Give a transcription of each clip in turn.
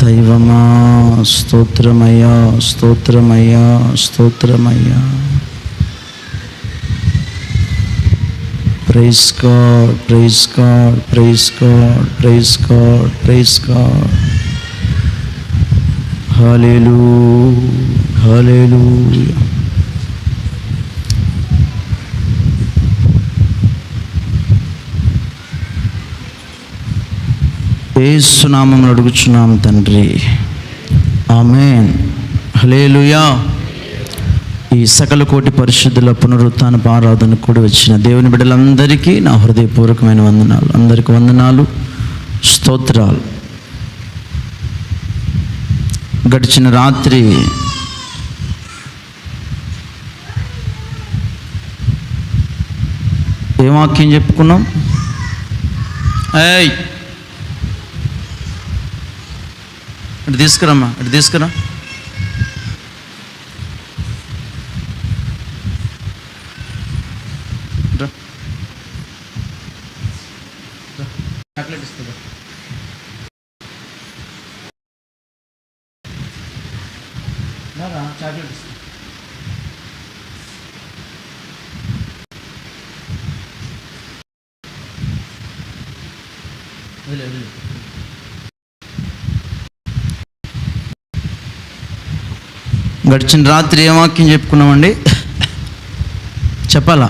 దైవమా స్తోత్రమయ్యా, స్తోత్రమయ్యా, స్తోత్రమయ్యా. Praise God, praise God, praise God, praise God, praise God. హల్లెలూయా, హల్లెలూయా. యేసు నామములో అడుగుచున్నాం తండ్రి, ఆమేన్. హల్లెలూయా. ఈ సకల కోటి పరిశుద్ధుల పునరుత్థాన ఆరాధన కూడి వచ్చిన దేవుని బిడ్డలందరికీ నా హృదయపూర్వకమైన వందనాలు. అందరికీ వందనాలు, స్తోత్రాలు. గడిచిన రాత్రి ఏ వాక్యం చెప్పుకున్నాం? ఇటు తీసుకురమ్మా, ఇటు తీసుకురా. చాక్లెట్ ఇస్తుందా? చాక్లెట్ ఇస్తా. గడిచిన రాత్రి ఏ వాక్యం చెప్పుకున్నామండి? చెప్పాలా?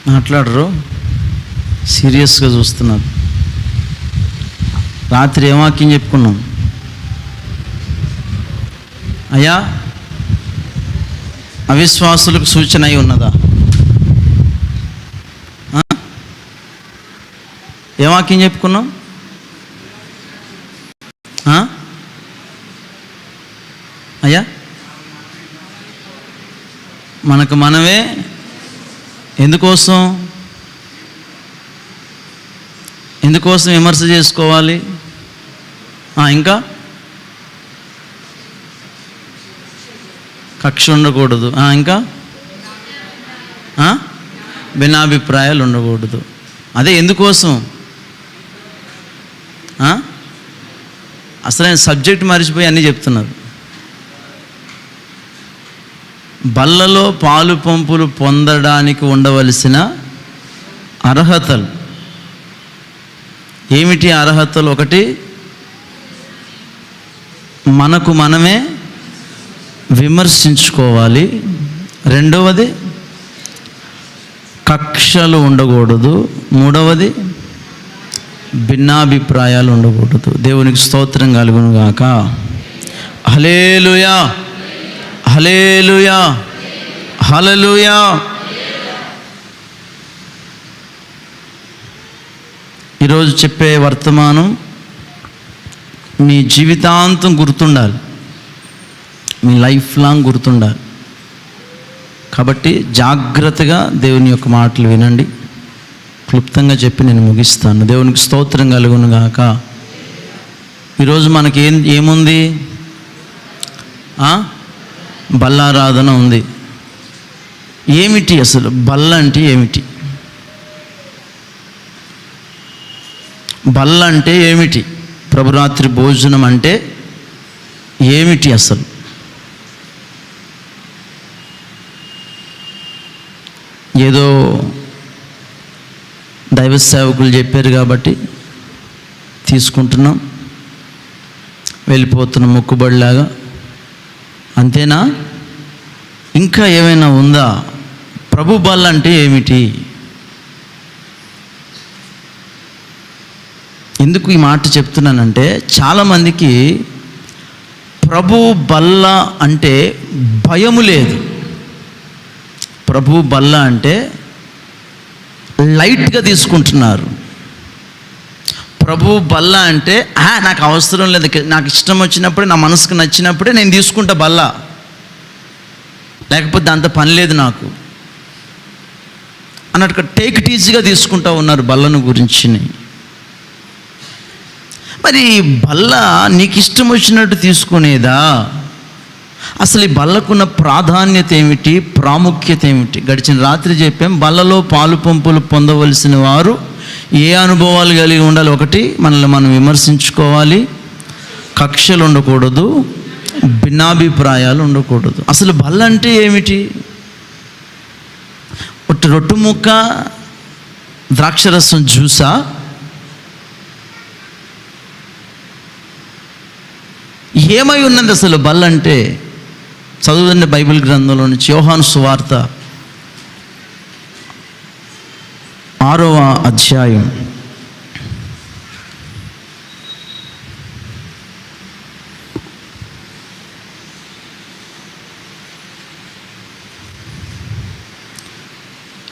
మాట్లాడరు, సీరియస్గా చూస్తున్నారు. రాత్రి ఏ వాక్యం చెప్పుకున్నాం? అయ్యా, అవిశ్వాసులకు సూచన అయి ఉన్నదా? ఏ వాక్యం చెప్పుకున్నాం? అయ్యా, మనకు మనమే ఎందుకోసం విమర్శ చేసుకోవాలి? ఇంకా కక్ష ఉండకూడదు. ఇంకా భిన్నాభిప్రాయాలు ఉండకూడదు. అదే ఎందుకోసం? అసలైన సబ్జెక్ట్ మర్చిపోయి అన్నీ చెప్తున్నారు. బల్లలో పాలు పంపులు పొందడానికి ఉండవలసిన అర్హతలు ఏమిటి? అర్హతలు: ఒకటి, మనకు మనమే విమర్శించుకోవాలి. రెండవది, కక్షలు ఉండకూడదు. మూడవది, భిన్నాభిప్రాయాలు ఉండకూడదు. దేవునికి స్తోత్రం కలుగును గాక. హల్లెలూయా, హల్లెలూయా, హల్లెలూయా. ఈరోజు చెప్పే వర్తమానం మీ జీవితాంతం గుర్తుండాలి, మీ లైఫ్ లాంగ్ గుర్తుండాలి. కాబట్టి జాగ్రత్తగా దేవుని యొక్క మాటలు వినండి. క్లుప్తంగా చెప్పి నేను ముగిస్తాను. దేవునికి స్తోత్రం కలుగును గాక. ఈరోజు మనకి ఏముంది? బల్లారాధన ఉంది. ఏమిటి అసలు బల్ల అంటే? ఏమిటి బల్ల అంటే? ఏమిటి ప్రభురాత్రి భోజనం అంటే? ఏమిటి అసలు? ఏదో దైవ సేవకులు చెప్పారు కాబట్టి తీసుకుంటున్నాం, వెళ్ళిపోతున్నాం మొక్కుబడిలాగా, అంతేనా? ఇంకా ఏమైనా ఉందా? ప్రభు బల్ల అంటే ఏమిటి? ఎందుకు ఈ మాట చెప్తున్నానంటే, చాలామందికి ప్రభు బల్ల అంటే భయము లేదు. ప్రభు బల్ల అంటే లైట్గా తీసుకుంటున్నారు. ప్రభు బల్ల అంటే నాకు అవసరం లేదు, నాకు ఇష్టం వచ్చినప్పుడే, నా మనసుకు నచ్చినప్పుడే నేను తీసుకుంటా బల్ల, లేకపోతే దాంతో పని లేదు నాకు అన్నట్టుగా టేక్ ఇట్ ఈజీగా తీసుకుంటూ ఉన్నారు బల్లను గురించి. మరి బల్ల నీకు ఇష్టం వచ్చినట్టు తీసుకునేదా? అసలు ఈ బల్లకున్న ప్రాధాన్యత ఏమిటి, ప్రాముఖ్యత ఏమిటి? గడిచిన రాత్రి చెప్పాం, బల్లలో పాలు పంపులు పొందవలసిన వారు ఏ అనుభవాలు కలిగి ఉండాలి? ఒకటి, మనల్ని మనం విమర్శించుకోవాలి, కక్షలు ఉండకూడదు, భిన్నాభిప్రాయాలు ఉండకూడదు. అసలు బల్ల అంటే ఏమిటి? ఒట్టి రొట్టు ముక్క, ద్రాక్షరసం జ్యూసా? ఏమై ఉన్నది అసలు బల్ల అంటే? చదువుదండి బైబిల్ గ్రంథంలో నుంచి యోహాను సువార్త 6వ అధ్యాయం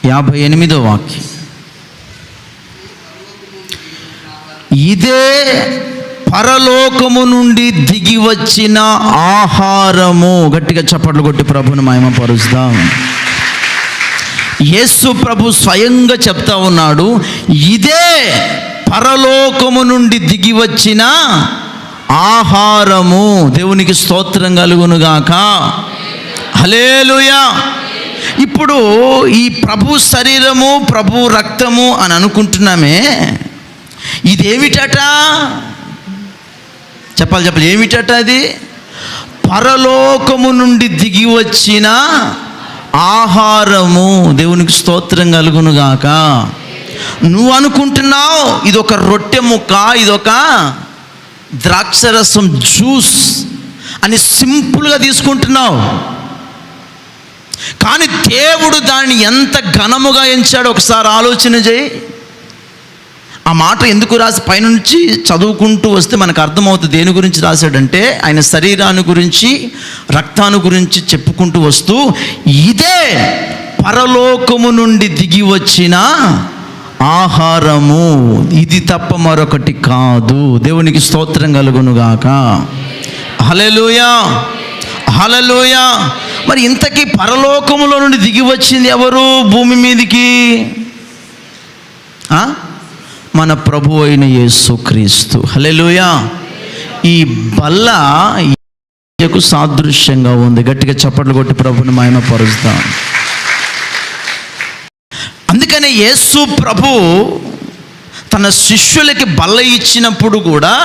58వ వాక్యం. ఇదే పరలోకము నుండి దిగి వచ్చిన ఆహారము. గట్టిగా చప్పట్లు కొట్టి ప్రభుని మహిమపరుస్తాం. యేసు ప్రభు స్వయంగా చెప్తా ఉన్నాడు, ఇదే పరలోకము నుండి దిగి వచ్చిన ఆహారము. దేవునికి స్తోత్రం కలుగునుగాక. హల్లెలూయా. ఇప్పుడు ఈ ప్రభు శరీరము, ప్రభు రక్తము అని అనుకుంటున్నామే, ఇదేమిటట? చెప్పాలి, ఏమిటట అది? పరలోకము నుండి దిగి వచ్చిన ఆహారము. దేవునికి స్తోత్రం కలుగునుగాక. నువ్వు అనుకుంటున్నావు ఇదొక రొట్టె ముక్క, ఇదొక ద్రాక్షరసం జ్యూస్ అని సింపుల్గా తీసుకుంటున్నావు. కానీ దేవుడు దాన్ని ఎంత ఘనముగా ఎంచాడో ఒకసారి ఆలోచన చేయి. ఆ మాట ఎందుకు రాసి పైనుంచి చదువుకుంటూ వస్తే మనకు అర్థమవుతుంది దేని గురించి రాశాడంటే, ఆయన శరీరాన్ని గురించి, రక్తాన్ని గురించి చెప్పుకుంటూ వస్తూ, ఇదే పరలోకము నుండి దిగి వచ్చిన ఆహారము, ఇది తప్ప మరొకటి కాదు. దేవునికి స్తోత్రం కలుగునుగాక. హల్లెలూయా, హల్లెలూయా. మరి ఇంతకీ పరలోకములో నుండి దిగి వచ్చింది ఎవరు భూమి మీదికి? మన ప్రభు అయిన యేసుక్రీస్తు. హల్లెలూయా. ఈ బల్ల సాదృశ్యంగా ఉంది. గట్టిగా చప్పట్లు కొట్టి ప్రభుని మహిమపరుస్తాం. అందుకనే యేసు ప్రభు తన శిష్యులకి బల్ల ఇచ్చినప్పుడు కూడా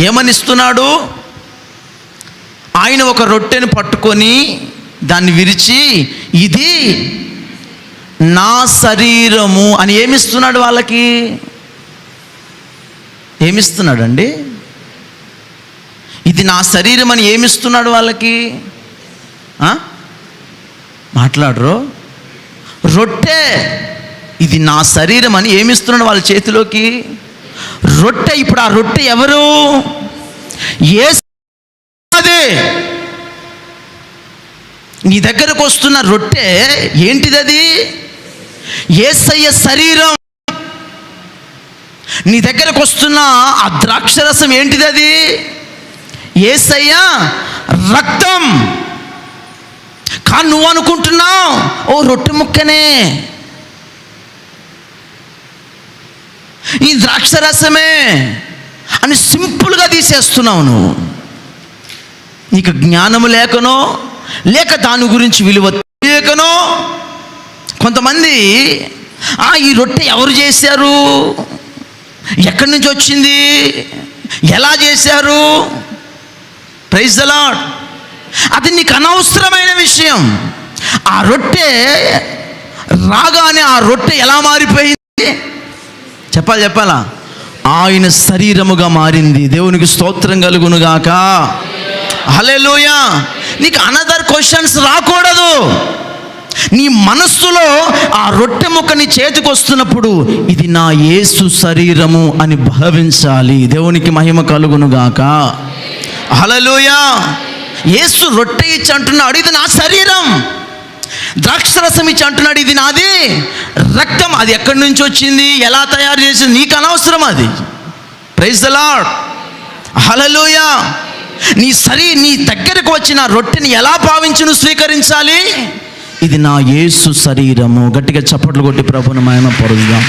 ఏమనిస్తున్నాడు? ఆయన ఒక రొట్టెను పట్టుకొని దాన్ని విరిచి, ఇది నా శరీరము అని ఏమిస్తున్నాడు వాళ్ళకి? ఏమిస్తున్నాడండి? ఇది నా శరీరం అని ఏమిస్తున్నాడు వాళ్ళకి? మాట్లాడరు. రొట్టె, ఇది నా శరీరం అని ఏమిస్తున్నాడు వాళ్ళ చేతిలోకి? రొట్టె. ఇప్పుడు ఆ రొట్టె ఎవరు? యేసు. నీ దగ్గరకు వస్తున్న రొట్టె ఏంటిది? అది యేసయ్య శరీరం. నీ దగ్గరకు వస్తున్న ఆ ద్రాక్షరసం ఏంటిది? అది యేసయ్య రక్తం. కానీ నువ్వు అనుకుంటున్నావు ఓ రొట్టె ముక్కనే, ఈ ద్రాక్షరసమే అని సింపుల్గా తీసేస్తున్నావు. నువ్వు నీకు జ్ఞానము లేకనో, లేక దాని గురించి విలువ తెలియకనో. కొంతమంది ఈ రొట్టె ఎవరు చేశారు, ఎక్కడి నుంచి వచ్చింది, ఎలా చేశారు, ప్రైజ్ ది లార్డ్, అది నీకు అనవసరమైన విషయం. ఆ రొట్టె రాగానే ఆ రొట్టె ఎలా మారిపోయింది చెప్పాలా? ఆయన శరీరముగా మారింది. దేవునికి స్తోత్రం కలుగునుగాక. హల్లెలూయా. నీకు అనదర్ క్వశ్చన్స్ రాకూడదు. నీ మనస్సులో ఆ రొట్టె ముక్క నీ చేతికి వస్తున్నప్పుడు ఇది నా యేసు శరీరము అని భావించాలి. దేవునికి మహిమ కలుగునుగాక. హల్లెలూయా. యేసు రొట్టె ఇచ్చి అంటున్నాడు ఇది నా శరీరం, ద్రాక్షరసం ఇచ్చి అంటున్నాడు ఇది నాది రక్తం. అది ఎక్కడి నుంచి వచ్చింది, ఎలా తయారు చేసింది నీకు అనవసరం. అది ప్రైజ్ ది లార్డ్. హల్లెలూయా. నీ దగ్గరకు వచ్చిన రొట్టెని ఎలా భావించి నువ్వు స్వీకరించాలి? ఇది నా యేసు శరీరము. గట్టిగా చప్పట్లు కొట్టి ప్రభుని మహిమపరుద్దాం.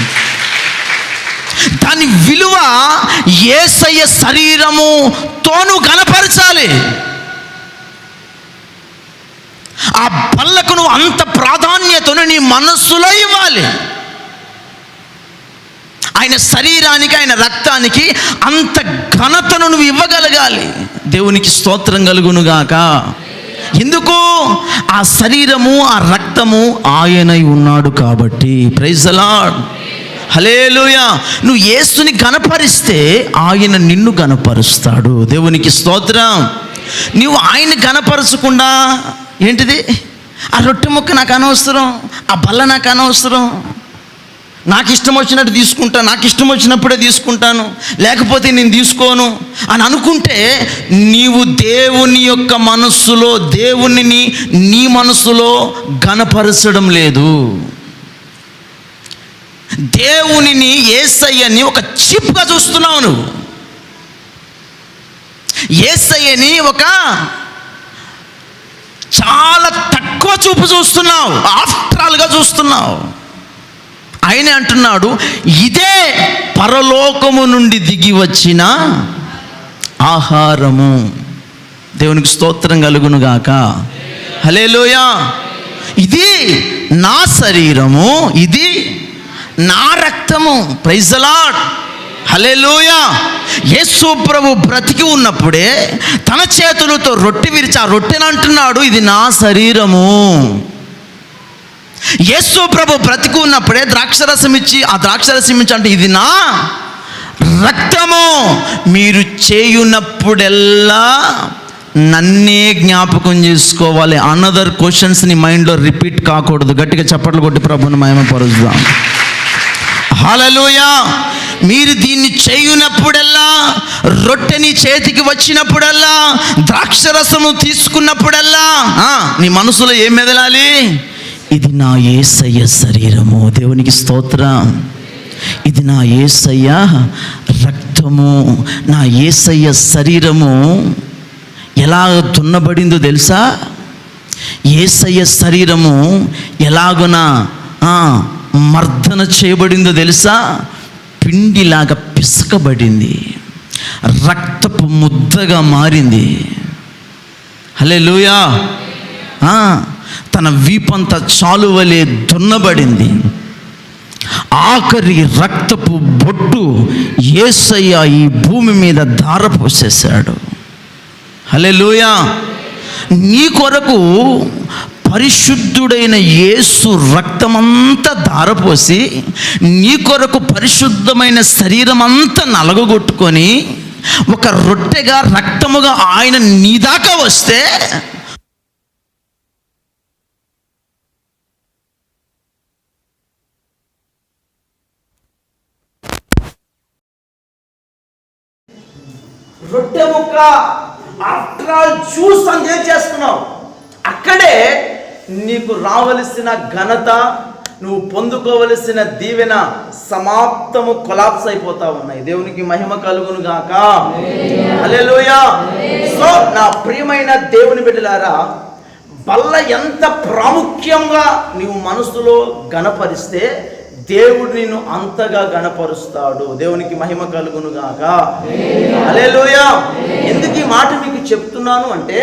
దాని విలువ యేసయ్య శరీరముతో నువ్వు కనపరచాలి. ఆ బల్లకు నువ్వు అంత ప్రాధాన్యతను నీ మనస్సులో ఇవ్వాలి. ఆయన శరీరానికి, ఆయన రక్తానికి అంత ఘనతను నువ్వు ఇవ్వగలగాలి. దేవునికి స్తోత్రం కలుగునుగాక. ఎందుకు? ఆ శరీరము, ఆ రక్తము ఆయనై ఉన్నాడు కాబట్టి. ప్రైజ్ ది లార్డ్, హల్లెలూయా. నువ్వు యేసుని గణపరిస్తే ఆయన నిన్ను గణపరుస్తాడు. దేవునికి స్తోత్రం. నువ్వు ఆయన గణపరచకుండా ఏంటిది, ఆ రొట్టె ముక్క నాకు అనవసరం, ఆ బల్ల నాకు అనవసరం, నాకు ఇష్టం వచ్చినట్టు తీసుకుంటాను, నాకు ఇష్టం వచ్చినప్పుడే తీసుకుంటాను, లేకపోతే నేను తీసుకోను అని అనుకుంటే నీవు దేవుని యొక్క మనస్సులో, దేవునిని నీ మనస్సులో గణపరచడం లేదు. దేవునిని, యేసయ్యని ఒక చీప్గా చూస్తున్నావు. నువ్వు యేసయ్యని ఒక చాలా తక్కువ చూపు చూస్తున్నావు, ఆఫ్టర్ ఆల్గా చూస్తున్నావు. ఆయనే అంటున్నాడు, ఇదే పరలోకము నుండి దిగి వచ్చిన ఆహారము. దేవునికి స్తోత్రం కలుగునుగాక. హల్లెలూయా. ఇది నా శరీరము, ఇది నా రక్తము. ప్రైజ్ ది లార్డ్, హల్లెలూయా. యేసు ప్రభు బ్రతికి ఉన్నప్పుడే తన చేతులతో రొట్టె విరిచి ఆ రొట్టెని అంటున్నాడు, ఇది నా శరీరము. యేసు ప్రభు బ్రతికి ఉన్నప్పుడే ద్రాక్షరసం ఇచ్చి, ఆ ద్రాక్షరసం ఇచ్చి అంటే ఇది నా రక్తము. మీరు చేయునప్పుడెల్లా నన్నే జ్ఞాపకం చేసుకోవాలి. అనదర్ క్వశ్చన్స్ నీ మైండ్లో రిపీట్ కాకూడదు. గట్టిగా చప్పట్లు కొట్టి ప్రభువుని మహిమపరుద్దాం. హల్లెలూయా. మీరు దీన్ని చేయునప్పుడల్లా, రొట్టెని చేతికి వచ్చినప్పుడల్లా, ద్రాక్షరసము తీసుకున్నప్పుడల్లా నీ మనసులో ఏం మెదలాలి? ఇది నా యేసయ్య శరీరము. దేవునికి స్తోత్రం. ఇది నా యేసయ్య రక్తము. నా యేసయ్య శరీరము ఎలా దున్నబడిందో తెలుసా? యేసయ్య శరీరము ఎలాగున మర్దన చేయబడిందో తెలుసా? పిండిలాగా పిసకబడింది, రక్తపు ముద్దగా మారింది. హల్లెలూయా. తన వీపంతా చాలువలే దున్నబడింది. ఆఖరి రక్తపు బొట్టు యేసయ్య ఈ భూమి మీద ధారపోసేశాడు. హల్లెలూయా. నీ కొరకు పరిశుద్ధుడైన యేసు రక్తమంతా ధారపోసి నీ కొరకు పరిశుద్ధమైన శరీరం అంతా నలగొట్టుకొని ఒక రొట్టెగా, రక్తముగా ఆయన నీ దాకా వస్తే రొట్టె ముక్క ఆఫ్టర్ ఆల్ జ్యూస్ అని ఏం చేస్తున్నావు? అక్కడే నీకు రావలసిన ఘనత, నువ్వు పొందుకోవలసిన దీవెన సమాప్తము, కొలాప్స్ అయిపోతా ఉన్నాయి. దేవునికి మహిమ కలుగును గాక. హల్లెలూయా. సో నా ప్రియమైన దేవుని బిడ్డలారా, బల్ల ఎంత ప్రాముఖ్యంగా నీవు మనసులో గణపరిస్తే దేవుడు నిన్ను అంతగా గణపరుస్తాడు. దేవునికి మహిమ కలుగును గాక. హల్లెలూయా. ఎందుకు ఈ మాట మీకు చెప్తున్నాను అంటే,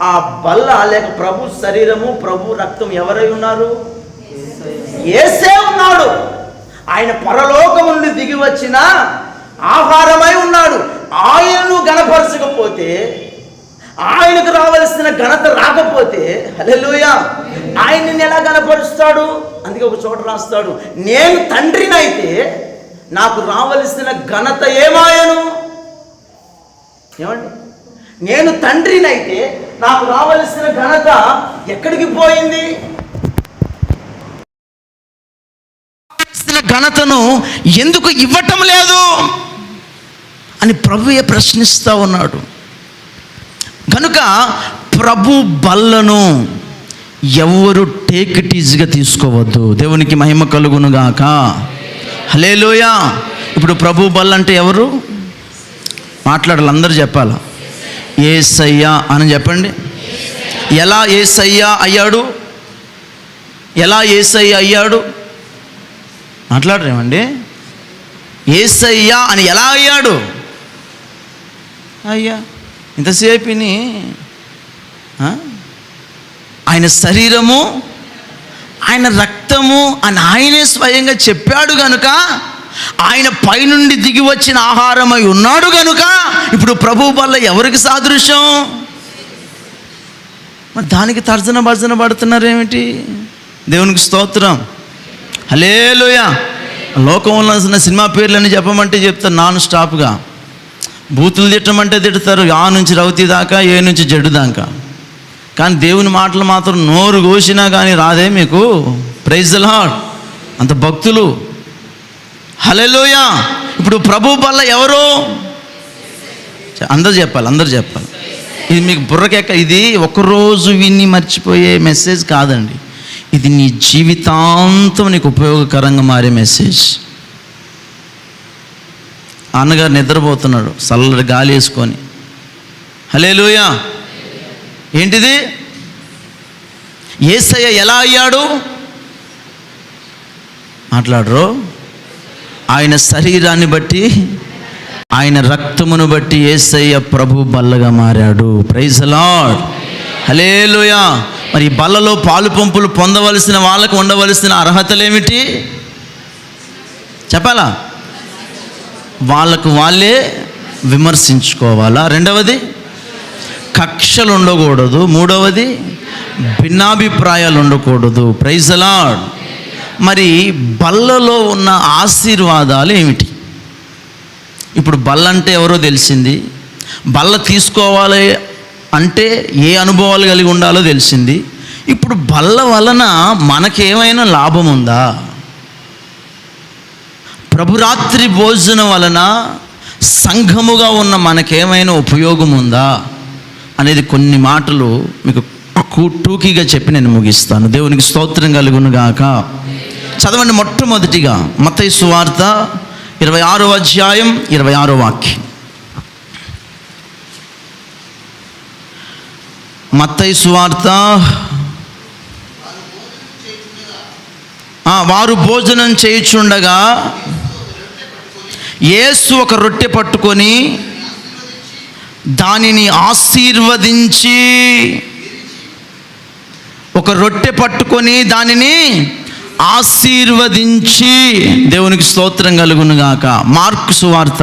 ఆ బల్ల లేక ప్రభు శరీరము, ప్రభు రక్తం ఎవరై ఉన్నారు? యేసే ఉన్నాడు. ఆయన పరలోకము నుండి దిగి వచ్చిన ఆహారమై ఉన్నాడు. ఆయనను గణపరచకపోతే, ఆయనకు రావలసిన ఘనత రాకపోతే, హల్లెలూయా, ఆయన్ని ఎలా గణపరుస్తాడు? అందుకే ఒక చోట రాస్తాడు, నేను తండ్రినైతే నాకు రావలసిన ఘనత ఏమాయను? ఏమండి, నేను తండ్రినైతే నాకు రావలసిన ఘనత ఎక్కడికి పోయింది? ఘనతను ఎందుకు ఇవ్వటం లేదు అని ప్రభువే ప్రశ్నిస్తూ ఉన్నాడు. కనుక ప్రభు బల్లను ఎవరు టేక్ ఇట్ ఈజీగా తీసుకోవద్దు. దేవునికి మహిమ కలుగును గాక. హల్లెలూయా. ఇప్పుడు ప్రభు బల్ల అంటే ఎవరు? మాట్లాడాలి, అందరూ చెప్పాలి. యేసయ్యా అని చెప్పండి. ఎలా యేసయ్యా అయ్యాడు? ఎలా యేసయ్యా అయ్యాడు? మాట్లాడరేమండి? యేసయ్యా అని ఎలా అయ్యాడు? అయ్యా ఇంతసేపుని ఆయన శరీరము, ఆయన రక్తము అని ఆయనే స్వయంగా చెప్పాడు గనుక, ఆయన పైనుండి దిగి వచ్చిన ఆహారమై ఉన్నాడు గనుక ఇప్పుడు ప్రభువు వల్ల ఎవరికి సాదృశ్యం? మరి దానికి తర్జన పడుతున్నారేమిటి? దేవునికి స్తోత్రం, హల్లెలూయా. లోకంలో ఉన్న సినిమా పేర్లని చెప్పమంటే చెప్తారు నాన్ స్టాప్గా. బూతులు తిట్టమంటే తిడతారు, ఆ నుంచి రౌతి దాకా, ఏ నుంచి జడ్డు దాకా. కానీ దేవుని మాటలు మాత్రం నోరు కోసినా కానీ రాదే మీకు. Praise the lord. అంత భక్తులు, హల్లెలూయా. ఇప్పుడు ప్రభు వల్ల ఎవరు? అందరు చెప్పాలి. ఇది మీకు బుర్రకెక్క. ఇది ఒకరోజు విని మర్చిపోయే మెసేజ్ కాదండి. ఇది నీ జీవితాంతం నీకు ఉపయోగకరంగా మారే మెసేజ్. అన్నగారు నిద్రపోతున్నాడు చల్లటి గాలి వేసుకొని. హల్లెలూయా. ఏంటిది? యేసయ్య ఎలా అయ్యాడు? మాట్లాడరు. ఆయన శరీరాన్ని బట్టి, ఆయన రక్తమును బట్టి యేసయ్య ప్రభు బల్లగా మారాడు. ప్రైజ్ ది లార్డ్, హల్లెలూయా. మరి ఈ బల్లలో పాలు పంపులు పొందవలసిన వాళ్ళకు ఉండవలసిన అర్హతలు ఏమిటి చెప్పాలా? వాళ్ళకు వాళ్ళే విమర్శించుకోవాలా? రెండవది, కక్షలు ఉండకూడదు. మూడవది, భిన్నాభిప్రాయాలు ఉండకూడదు. Praise the lord. మరి బల్లలో ఉన్న ఆశీర్వాదాలు ఏమిటి? ఇప్పుడు బల్ల అంటే ఎవరో తెలిసింది. బల్ల తీసుకోవాలి అంటే ఏ అనుభవాలు కలిగి ఉండాలో తెలిసింది. ఇప్పుడు బల్ల వలన మనకేమైనా లాభం ఉందా? ప్రభురాత్రి భోజనం వలన సంఘముగా ఉన్న మనకేమైనా ఉపయోగం ఉందా అనేది కొన్ని మాటలు మీకు టూకీగా చెప్పి నేను ముగిస్తాను. దేవునికి స్తోత్రం కలుగును గాక. చదవండి. మొట్టమొదటిగా మత్తయి సువార్త 26వ అధ్యాయం 26వ వాక్యం. మత్తయి సువార్త. వారు భోజనం చేయుచుండగా యేసు ఒక రొట్టె పట్టుకొని దానిని ఆశీర్వదించి, ఒక రొట్టె పట్టుకొని దానిని ఆశీర్వదించి, దేవునికి స్తోత్రం కలుగును గాక. మార్కు సువార్త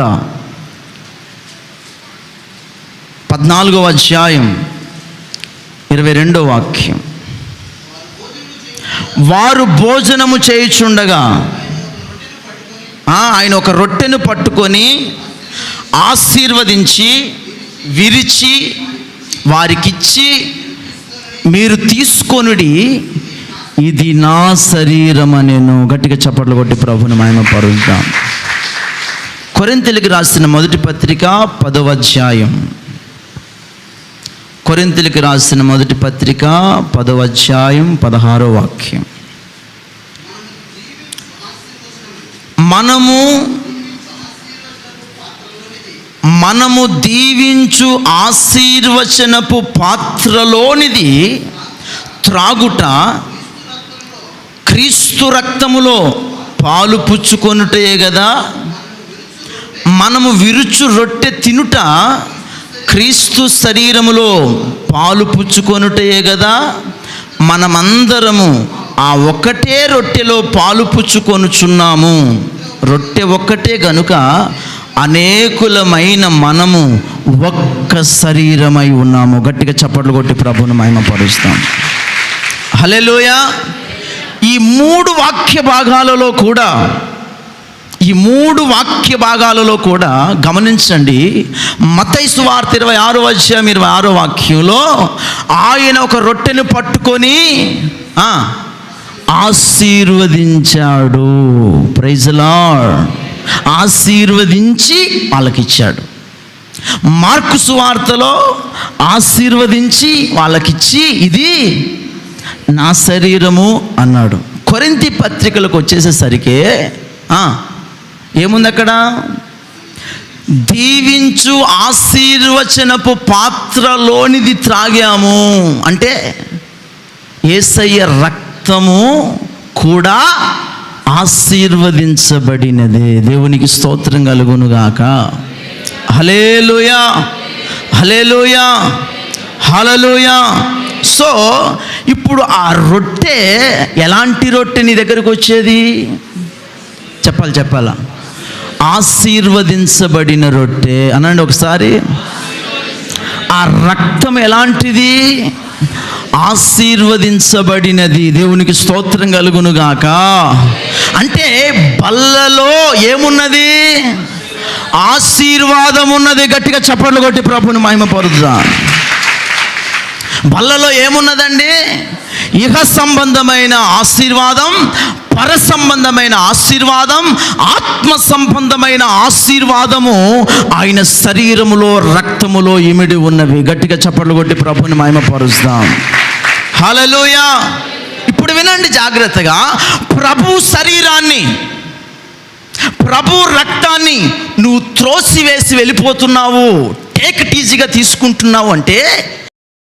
14వ అధ్యాయం 22వ వాక్యం. వారు భోజనము చేయుచుండగా ఆయన ఒక రొట్టెను పట్టుకొని ఆశీర్వదించి విరిచి వారికిచ్చి, మీరు తీసుకొనుడి, ఇది నా శరీరం అనేను. గట్టిగా చప్పట్లు కొట్టి ప్రభుని మహిమపరుద్దాం. కొరింథీయులకు రాసిన మొదటి పత్రిక 10వ అధ్యాయం. కొరింథీయులకు రాసిన మొదటి పత్రిక 10వ అధ్యాయం 16వ వాక్యం. మనము దీవించు ఆశీర్వచనపు పాత్రలోనిది త్రాగుట క్రీస్తు రక్తములో పాలు పుచ్చుకొనుటే కదా. మనము విరుచు రొట్టె తినుట క్రీస్తు శరీరములో పాలు పుచ్చుకొనుటే కదా. మనమందరము ఆ ఒక్కటే రొట్టెలో పాలు పుచ్చుకొనుచున్నాము. రొట్టె ఒక్కటే గనుక అనేకులమైన మనము ఒక్క శరీరమై ఉన్నాము. గట్టిగా చప్పట్లు కొట్టి ప్రభువును మహిమపరుస్తాం. హల్లెలూయా. ఈ మూడు వాక్య భాగాలలో కూడా గమనించండి. మత్తయి సువార్త 26వ అధ్యాయం 26వ వాక్యంలో ఆయన ఒక రొట్టెను పట్టుకొని ఆశీర్వదించాడు. Praise the lord. ఆశీర్వదించి వాళ్ళకిచ్చాడు. మార్కు సువార్తలో ఆశీర్వదించి వాళ్ళకిచ్చి, ఇది నా శరీరము అన్నాడు. కొరింథీ పత్రికలకు వచ్చేసేసరికి ఏముంది అక్కడ? దీవించు ఆశీర్వచనపు పాత్రలోనిది త్రాగాము అంటే యేసయ్య రక్తము కూడా ఆశీర్వదించబడినదే. దేవునికి స్తోత్రం కలుగును గాక. హల్లెలూయా, హల్లెలూయా, హల్లెలూయా. సో ఇప్పుడు ఆ రొట్టె ఎలాంటి రొట్టె నీ దగ్గరకు వచ్చేది? చెప్పాలా? ఆశీర్వదించబడిన రొట్టె అనండి ఒకసారి. ఆ రక్తం ఎలాంటిది? ఆశీర్వదించబడినది. దేవునికి స్తోత్రం కలుగునుగాక. అంటే బల్లలో ఏమున్నది? ఆశీర్వాదం ఉన్నది. గట్టిగా చప్పట్లు కొట్టి ప్రభుని మహిమపరుద్దాం. బల్లలో ఏమున్నదండి? ఇహ సంబంధమైన ఆశీర్వాదం, పర సంబంధమైన ఆశీర్వాదం, ఆత్మ సంబంధమైన ఆశీర్వాదము ఆయన శరీరములో రక్తములో ఇమిడి ఉన్నవి. గట్టిగా చప్పట్లు కొట్టి ప్రభుని మహిమపరుస్తాం. హల్లెలూయా. ఇప్పుడు వినండి జాగ్రత్తగా. ప్రభు శరీరాన్ని, ప్రభు రక్తాన్ని నువ్వు త్రోసివేసి వెళ్ళిపోతున్నావు, టేక్ ఇట్ ఈజీగా తీసుకుంటున్నావు అంటే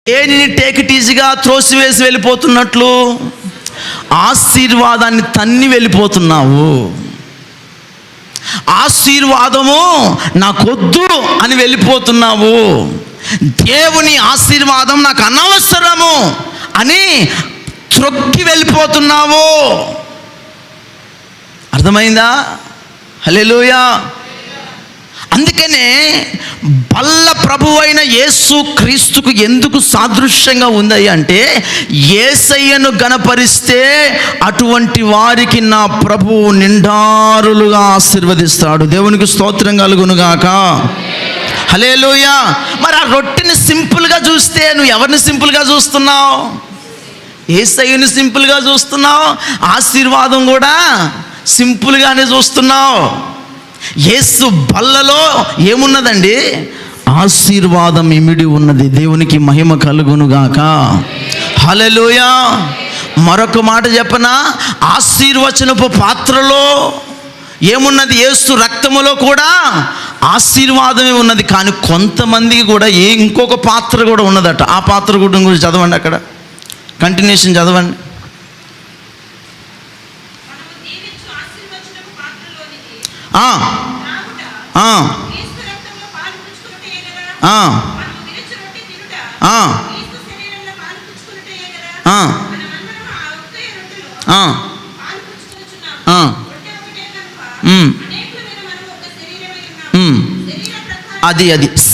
దేనిని టేక్ ఇట్ ఈజీగా త్రోసివేసి వెళ్ళిపోతున్నట్లు? ఆశీర్వాదాన్ని తన్ని వెళ్ళిపోతున్నావు. ఆశీర్వాదము నాకొద్దు అని వెళ్ళిపోతున్నావు. దేవుని ఆశీర్వాదం నాకు అనవసరము అని త్రొక్కి వెళ్ళిపోతున్నావు. అర్థమైందా? హల్లెలూయా. అందుకనే బల్ల ప్రభువైన యేసు క్రీస్తుకు ఎందుకు సాదృశ్యంగా ఉంది అంటే, యేసయ్యను గణపరిస్తే అటువంటి వారికి నా ప్రభువు నిండారులుగా ఆశీర్వదిస్తాడు. దేవునికి స్తోత్రం కలుగునుగాక. హల్లెలూయా. మరి ఆ రొట్టెని సింపుల్గా చూస్తే నువ్వు ఎవరిని సింపుల్గా చూస్తున్నావు? యేసయ్యను సింపుల్గా చూస్తున్నావు. ఆశీర్వాదం కూడా సింపుల్గానే చూస్తున్నావు. యేసు బల్లలో ఏమున్నదండి? ఆశీర్వాదం ఇమిడి ఉన్నది. దేవునికి మహిమ కలుగునుగాక. హల్లెలూయా. మరొక మాట చెప్పనా? ఆశీర్వచనపు పాత్రలో ఏమున్నది? యేసు రక్తములో కూడా ఆశీర్వాదమే ఉన్నది. కానీ కొంతమందికి కూడా ఇంకొక పాత్ర కూడా ఉన్నదట. ఆ పాత్ర గురించి చదవండి, అక్కడ కంటిన్యూషన్ చదవండి. అది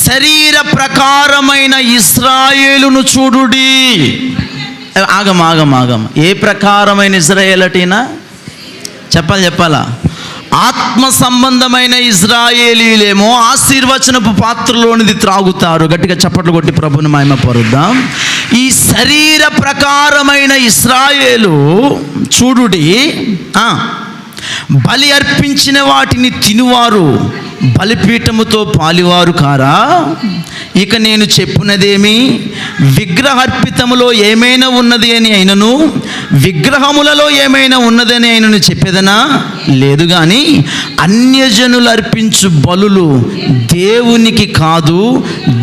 శరీర ప్రకారమైన ఇశ్రాయేలును చూడుడి. ఆగమ ఏ ప్రకారమైన ఇశ్రాయేలటీనా? చెప్పాలా? ఆత్మ సంబంధమైన ఇశ్రాయేలీలేమో ఆశీర్వచనపు పాత్రలోనిది త్రాగుతారు. గట్టిగా చప్పట్లు కొట్టి ప్రభుని మహిమపరుద్దాం. ఈ శరీర ప్రకారమైన ఇశ్రాయేలు చూడుడి, బలి అర్పించిన వాటిని తినువారు బలిపీఠముతో పాలివారు కారా? ఇక నేను చెప్పునదేమి? విగ్రహార్పితములో ఏమైనా ఉన్నది అని అయినను, విగ్రహములలో ఏమైనా ఉన్నదని అయినను చెప్పేదనా? లేదు. కానీ అన్యజనులు అర్పించు బలులు దేవునికి కాదు,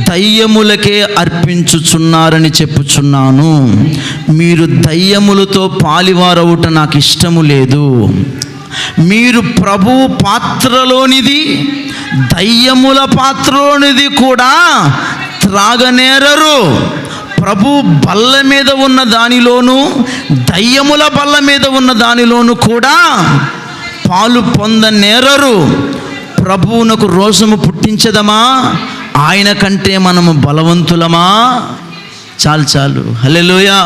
దయ్యములకే అర్పించుచున్నారని చెప్పుచున్నాను. మీరు దయ్యములతో పాలివారవుట నాకు ఇష్టము లేదు. మీరు ప్రభు పాత్రలోనిది, దయ్యముల పాత్రలోనిది కూడా త్రాగనేరరు. ప్రభు బల్ల మీద ఉన్న దానిలోను, దయ్యముల బల్ల మీద ఉన్న దానిలోను కూడా పాలు పొందనేరరు. ప్రభువునకు రోషము పుట్టించదమా? ఆయన కంటే మనము బలవంతులమా? చాలు. హల్లెలూయా.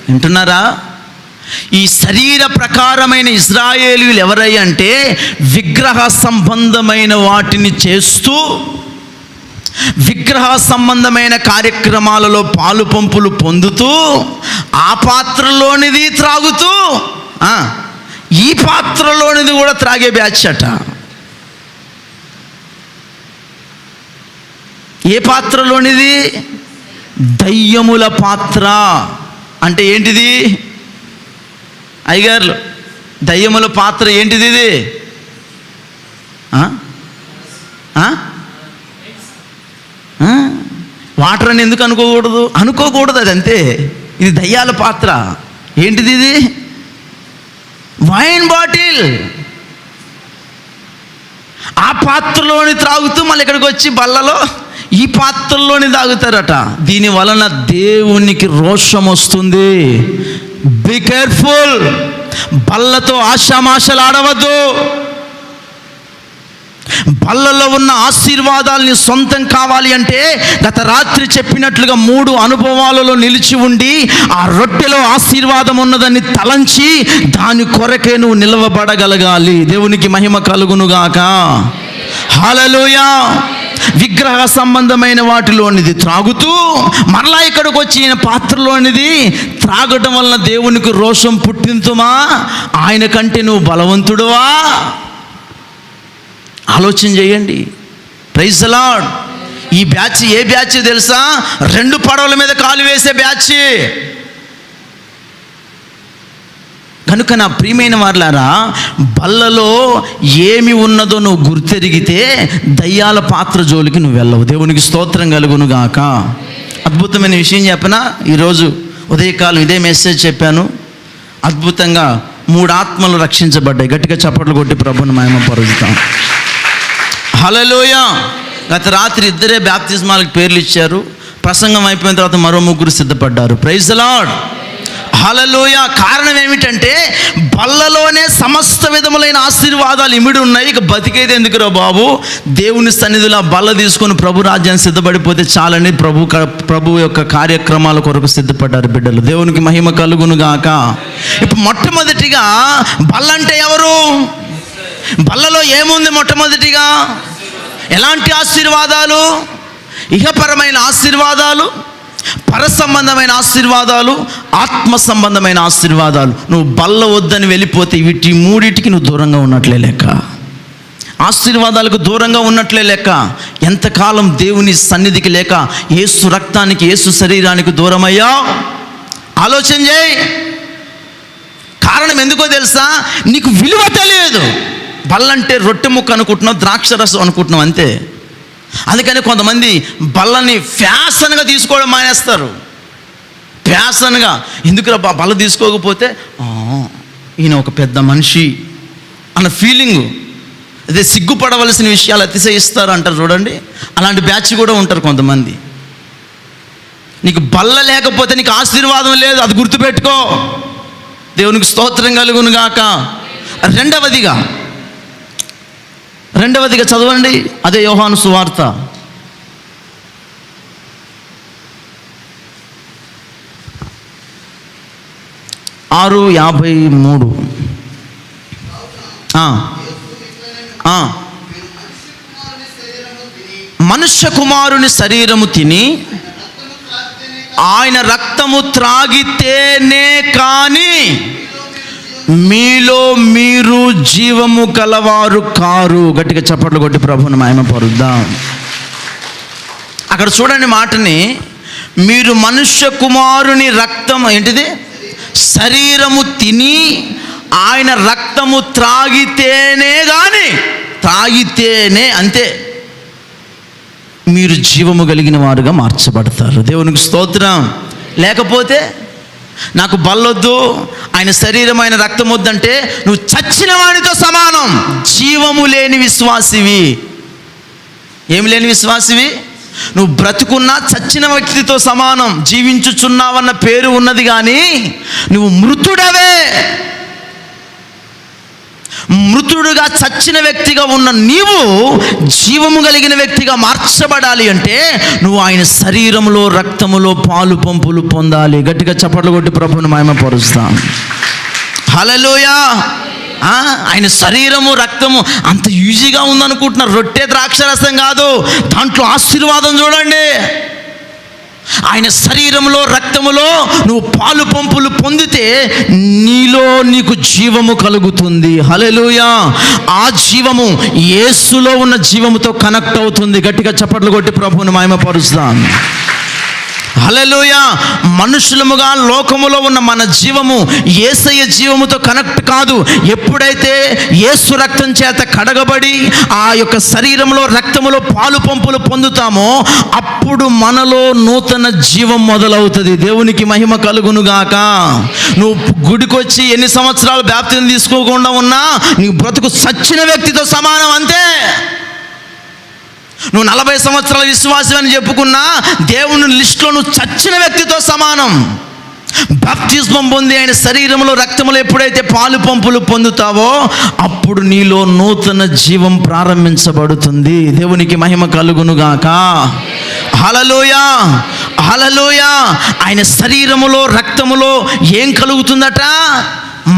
వింటున్నారా? ఈ శరీర ప్రకారమైన ఇశ్రాయేలీయులు ఎవరై అంటే, విగ్రహ సంబంధమైన వాటిని చేస్తూ, విగ్రహ సంబంధమైన కార్యక్రమాలలో పాలు పంపులు పొందుతూ, ఆ పాత్రలోనిది త్రాగుతూ, ఈ పాత్రలోనిది కూడా త్రాగే బ్యాచ్ అట. ఏ పాత్రలోనిది? దయ్యముల పాత్ర. అంటే ఏంటిది? అయ్యగారులు, దయ్యముల పాత్ర ఏంటిది? ఇది వాటర్ అని ఎందుకు అనుకోకూడదు. అది అంతే. ఇది దయ్యాల పాత్ర. ఏంటిది? ఇది వైన్ బాటిల్. ఆ పాత్రలోని త్రాగుతూ మళ్ళీ ఇక్కడికి వచ్చి బల్లలో ఈ పాత్రలోనే తాగుతారట. దీని వలన దేవునికి రోషం వస్తుంది. Be careful. బల్లతో ఆశామాషలు ఆడవద్దు. బల్లలో ఉన్న ఆశీర్వాదాలని సొంతం కావాలి అంటే గత రాత్రి చెప్పినట్లుగా 3 అనుభవాలలో నిలిచి ఉండి ఆ రొట్టెలో ఆశీర్వాదం ఉన్నదని తలంచి దాని కొరకే నువ్వు నిలవబడగలగాలి. దేవునికి మహిమ కలుగునుగాక. హల్లెలూయా. విగ్రహ సంబంధమైన వాటిలోనిది త్రాగుతూ మరలా ఇక్కడికి వచ్చిన పాత్రలోనిది త్రాగటం వలన దేవునికి రోషం పుట్టింతుమా? ఆయన కంటే నువ్వు బలవంతుడువా? ఆలోచన చేయండి. Praise the lord. ఈ బ్యాచ్ ఏ బ్యాచ్ తెలుసా? 2 పడవల మీద కాలు వేసే బ్యాచ్. కనుక నా ప్రియమైన వారలారా, బల్లలో ఏమి ఉన్నదో నువ్వు గుర్తెరిగితే దయ్యాల పాత్ర జోలికి నువ్వు వెళ్ళవు. దేవునికి స్తోత్రం కలుగునుగాక. అద్భుతమైన విషయం చెప్పనా? ఈరోజు ఉదయకాలం ఇదే మెసేజ్ చెప్పాను. అద్భుతంగా 3 ఆత్మలు రక్షించబడ్డాయి. గట్టిగా చప్పట్లు కొట్టి ప్రభువుని మహిమపరుస్తాం. హల్లెలూయా. గత రాత్రి 2 బాప్తిస్మాలకు పేర్లు ఇచ్చారు. ప్రసంగం అయిపోయిన తర్వాత మరో 3 సిద్ధపడ్డారు. Praise the Lord. హల్లెలూయా. కారణం ఏమిటంటే బల్లలోనే సమస్త విధములైన ఆశీర్వాదాలు ఇమిడి ఉన్నాయి. ఇక బతికేది ఎందుకురా బాబు? దేవుని సన్నిధిలో బల్ల తీసుకొని ప్రభు రాజ్యాన్ని సిద్ధపడిపోతే చాలని ప్రభు యొక్క కార్యక్రమాల కొరకు సిద్ధపడ్డారు బిడ్డలు. దేవునికి మహిమ కలుగునుగాక. ఇప్పుడు మొట్టమొదటిగా బల్ల అంటే ఎవరు? బల్లలో ఏముంది? మొట్టమొదటిగా ఎలాంటి ఆశీర్వాదాలు? ఇహపరమైన ఆశీర్వాదాలు, పర సంబంధమైన ఆశీర్వాదాలు, ఆత్మ సంబంధమైన ఆశీర్వాదాలు. నువ్వు బల్ల వద్దని వెళ్ళిపోతే వీటి 3టికి నువ్వు దూరంగా ఉన్నట్లే లెక్క. ఆశీర్వాదాలకు దూరంగా ఉన్నట్లే లెక్క. ఎంతకాలం దేవుని సన్నిధికి లేక యేసు రక్తానికి, యేసు శరీరానికి దూరమయ్యావు? ఆలోచన చేయి. కారణం ఎందుకో తెలుసా? నీకు విలువ తెలియదు. బల్లంటే రొట్టె ముక్క అనుకుంటున్నావు, ద్రాక్ష రసం అనుకుంటున్నావు, అంతే. అందుకని కొంతమంది బల్లని ఫ్యాషన్గా తీసుకోవడం మానేస్తారు. ఫ్యాషన్గా ఎందుకు బల్ల తీసుకోకపోతే ఈయన ఒక పెద్ద మనిషి అన్న ఫీలింగు, అదే సిగ్గుపడవలసిన విషయాలు అతిశయిస్తారు అంటారు చూడండి. అలాంటి బ్యాచ్ కూడా ఉంటారు కొంతమంది. నీకు బల్ల లేకపోతే నీకు ఆశీర్వాదం లేదు, అది గుర్తుపెట్టుకో. దేవునికి స్తోత్రం కలుగునుగాక. రెండవదిగా చదవండి, అదే యోహాను సువార్త 6:53. మనుష్య కుమారుని శరీరము తిని ఆయన రక్తము త్రాగితేనే కానీ మీలో మీరు జీవము కలవారు కారు. గట్టిగా చప్పట్లు కొట్టి ప్రభువుని మహిమపరుద్దాం. అక్కడ చూడండి మాటని, మీరు మనుష్య కుమారుని రక్తం ఏంటిది? శరీరము తిని ఆయన రక్తము త్రాగితేనే కానీ, త్రాగితేనే అంతే మీరు జీవము కలిగిన వారుగా మార్చబడతారు. దేవునికి స్తోత్రం. లేకపోతే నాకు బల్లొద్దు, ఆయన శరీరం, ఆయన రక్తం వద్దంటే నువ్వు చచ్చిన వాడితో సమానం. జీవము లేని విశ్వాసివి. ఏమి లేని విశ్వాసివి? నువ్వు బ్రతుకున్నా చచ్చిన వ్యక్తితో సమానం. జీవించుచున్నావన్న పేరు ఉన్నది కానీ నువ్వు మృతుడవే. మృతుడుగా చచ్చిన వ్యక్తిగా ఉన్న నీవు జీవము కలిగిన వ్యక్తిగా మార్చబడాలి అంటే నువ్వు ఆయన శరీరములో, రక్తములో పాలు పంపులు పొందాలి. గట్టిగా చప్పట్లు కొట్టి ప్రభువుని మహిమపరుస్తాం. హల్లెలూయా. ఆయన శరీరము, రక్తము అంత ఈజీగా ఉందనుకుంటున్నారు. రొట్టె ద్రాక్షరసం కాదు, దాంట్లో ఆశీర్వాదం చూడండి. ఆయన శరీరంలో, రక్తములో నువ్వు పాలు పంపులు పొందితే నీలో నీకు జీవము కలుగుతుంది. హల్లెలూయా. ఆ జీవము యేసులో ఉన్న జీవముతో కనెక్ట్ అవుతుంది. గట్టిగా చప్పట్లు కొట్టి ప్రభువుని మహిమపరుస్తాం. హల్లెలూయా. మనుషులముగా లోకములో ఉన్న మన జీవము యేసయ్య జీవముతో కనెక్ట్ కాదు. ఎప్పుడైతే యేసు రక్తం చేత కడగబడి ఆ యొక్క శరీరంలో, రక్తములో పాలు పంపులు పొందుతామో అప్పుడు మనలో నూతన జీవం మొదలవుతుంది. దేవునికి మహిమ కలుగునుగాక. నువ్వు గుడికొచ్చి ఎన్ని సంవత్సరాలు బాప్తిసం తీసుకోకుండా ఉన్నా నీ బ్రతుకు సచ్చిన వ్యక్తితో సమానం, అంతే. నువ్వు 40 సంవత్సరాల విశ్వాసం అని చెప్పుకున్నా దేవుని లిస్టులో నువ్వు చచ్చిన వ్యక్తితో సమానం. బాప్తిస్మం పొంది ఆయన శరీరంలో రక్తంలో ఎప్పుడైతే పాలు పంపులు పొందుతావో అప్పుడు నీలో నూతన జీవం ప్రారంభించబడుతుంది. దేవునికి మహిమ కలుగునుగాక. హల్లెలూయా, హల్లెలూయా. ఆయన శరీరములో రక్తములో ఏం కలుగుతుందట?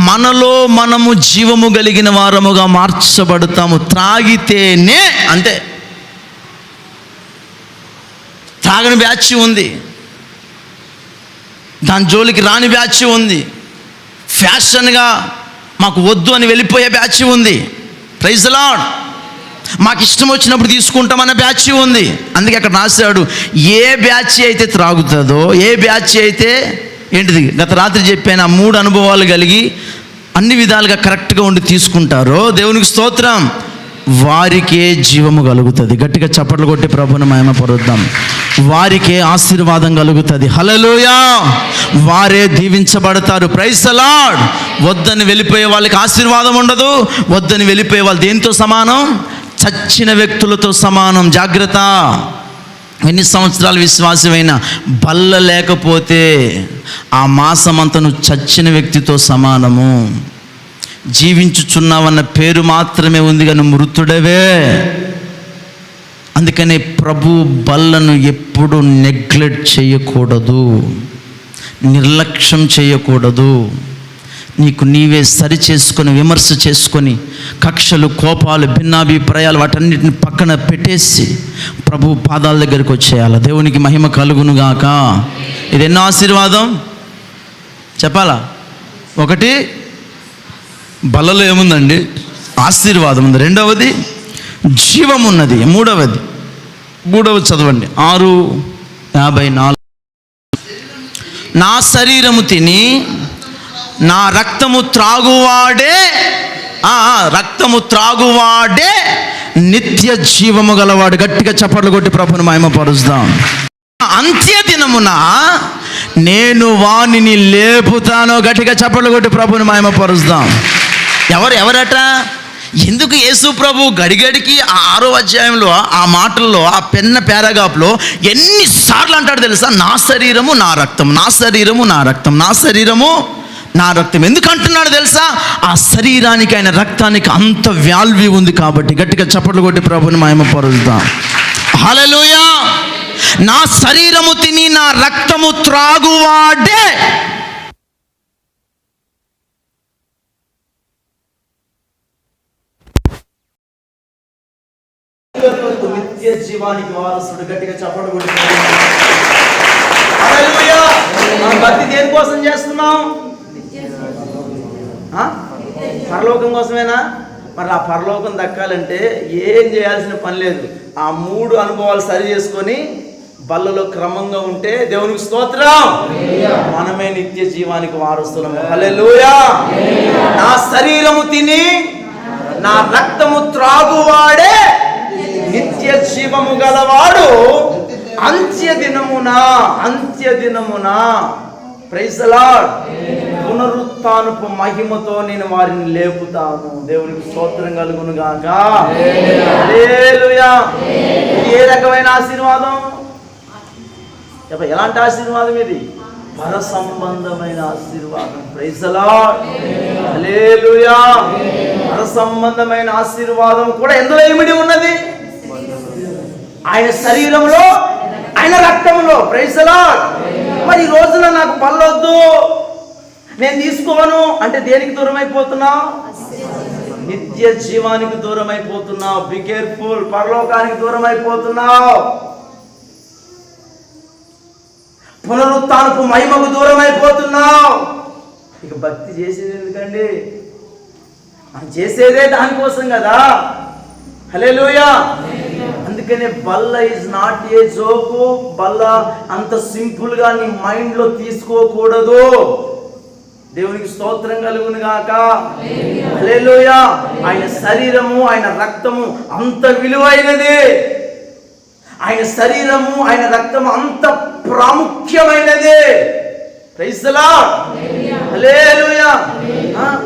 మనలో మనము జీవము కలిగిన వారముగా మార్చబడతాము. త్రాగితేనే, అంతే. త్రాగని బ్యాచ్ ఉంది, దాని జోలికి రాని బ్యాచ్ ఉంది, ఫ్యాషన్గా మాకు వద్దు అని వెళ్ళిపోయే బ్యాచ్ ఉంది. Praise the lord. మాకు ఇష్టం వచ్చినప్పుడు తీసుకుంటామన్న బ్యాచ్ ఉంది. అందుకే అక్కడ రాశాడు, ఏ బ్యాచ్ అయితే త్రాగుతుందో, ఏ బ్యాచ్ అయితే ఏంటిది గత రాత్రి చెప్పాను, ఆ 3 అనుభవాలు కలిగి అన్ని విధాలుగా కరెక్ట్గా ఉండి తీసుకుంటారో దేవునికి స్తోత్రం, వారికే జీవము కలుగుతుంది. గట్టిగా చప్పట్లు కొట్టి ప్రభువుని మహిమపరుద్దాం. వారికే ఆశీర్వాదం కలుగుతుంది. హల్లెలూయా. వారే దీవించబడతారు. Praise the lord. వద్దని వెళ్ళిపోయే వాళ్ళకి ఆశీర్వాదం ఉండదు. వద్దని వెళ్ళిపోయే వాళ్ళు దేనితో సమానం? చచ్చిన వ్యక్తులతో సమానం. జాగ్రత్త. ఎన్ని సంవత్సరాలు విశ్వాసమైనా బల్ల లేకపోతే ఆ మాసమంతా నువ్వు చచ్చిన వ్యక్తితో సమానము. జీవించుచున్నావన్న పేరు మాత్రమే ఉంది కానీ మృతుడవే. అందుకనే ప్రభు బల్లను ఎప్పుడు నెగ్లెక్ట్ చేయకూడదు, నిర్లక్ష్యం చేయకూడదు. నీకు నీవే సరి చేసుకొని, విమర్శ చేసుకొని, కక్షలు, కోపాలు, భిన్నాభిప్రాయాలు వాటన్నిటిని పక్కన పెట్టేసి ప్రభు పాదాల దగ్గరికి వచ్చేయాలి. దేవునికి మహిమ కలుగునుగాక. ఇది ఎన్నో ఆశీర్వాదం చెప్పాలా? 1 బలలో ఏముందండి? ఆశీర్వాదం ఉంది. 2వది జీవం ఉన్నది. 3వది చదవండి, 6:54. నా శరీరము తిని నా రక్తము త్రాగువాడే నిత్య జీవము గలవాడు. గట్టిగా చప్పట్లు కొట్టి ప్రభుని మహిమపరుస్తాం. అంత్య దినమున నేను వానిని లేపుతాను. గట్టిగా చప్పట్లు కొట్టి ప్రభుని మహిమపరుస్తాం. ఎవరట? ఎందుకు యేసు ప్రభు గడిగడికి ఆ 6వ అధ్యాయంలో ఆ మాటల్లో, ఆ పెన్న పారాగ్రాఫ్లో ఎన్నిసార్లు అంటాడు తెలుసా? నా శరీరము నా రక్తం, నా శరీరము నా రక్తం, నా శరీరము నా రక్తం. ఎందుకు అంటున్నాడు తెలుసా? ఆ శరీరానికి, ఆయన రక్తానికి అంత వాల్యూ ఉంది కాబట్టి. గట్టిగా చప్పట్లు కొట్టి ప్రభుని మహిమపరుద్దాం. హల్లెలూయా. నా శరీరము తిని నా రక్తము త్రాగువాడే నిత్య జీవానికి వారసుడు. గట్టిగా చప్పట్లు కొట్టి హల్లెలూయా. మనం భక్తి దేనికోసం చేస్తున్నాం? పరలోకం కోసమేనా? మరి ఆ పరలోకం దక్కాలంటే ఏం చేయాల్సిన పని లేదు. ఆ 3 అనుభవాలు సరి చేసుకొని బల్లలో క్రమంగా ఉంటే దేవునికి స్తోత్రం, మనమే నిత్య జీవానికి వారసులము. హల్లెలూయా. నా శరీరము తిని నా రక్తము త్రాగువాడే నిత్య జీవము గలవాడు. అంత్య దినమున ప్రైజ్ ది లార్డ్, పునరుత్థానపు మహిమతో నేను వారిని లేపుతాను. దేవునికి స్తోత్రం కలుగును గాక. హల్లెలూయా. ఏ రకమైన ఆశీర్వాదం? ఎలాంటి ఆశీర్వాదం ఇది? పర సంబంధమైన ఆశీర్వాదం. Praise the Lord. హల్లెలూయా. పర సంబంధమైన ఆశీర్వాదం కూడా ఎందులో ఇమిడి ఉన్నది? ఆయన శరీరంలో, ఆయన రక్తంలో. Praise the lord. మరి ఈ రోజున నాకు పల్లొద్దు, నేను తీసుకోను అంటే దేనికి దూరం అయిపోతున్నావు? నిత్య జీవానికి దూరం అయిపోతున్నావు. Be careful. పరలోకానికి దూరం అయిపోతున్నావు. పునరుత్థానపు మహిమకు దూరం అయిపోతున్నావు. ఇక భక్తి చేసేది ఎందుకండి? మనం చేసేదే దానికోసం కదా. హల్లెలూయా. అందుకనే బల్ల ఈజ్ నాట్ ఏ జోకు. బల్ల అంత సింపుల్గా నీ మైండ్లో తీసుకోకూడదు. దేవునికి స్తోత్రం కలుగును గాక. హల్లెలూయా. ఆయన శరీరము, ఆయన రక్తము అంత విలువైనది. ఆయన శరీరము, ఆయన రక్తము అంత ప్రాముఖ్యమైనది. Praise the Lord. హల్లెలూయా.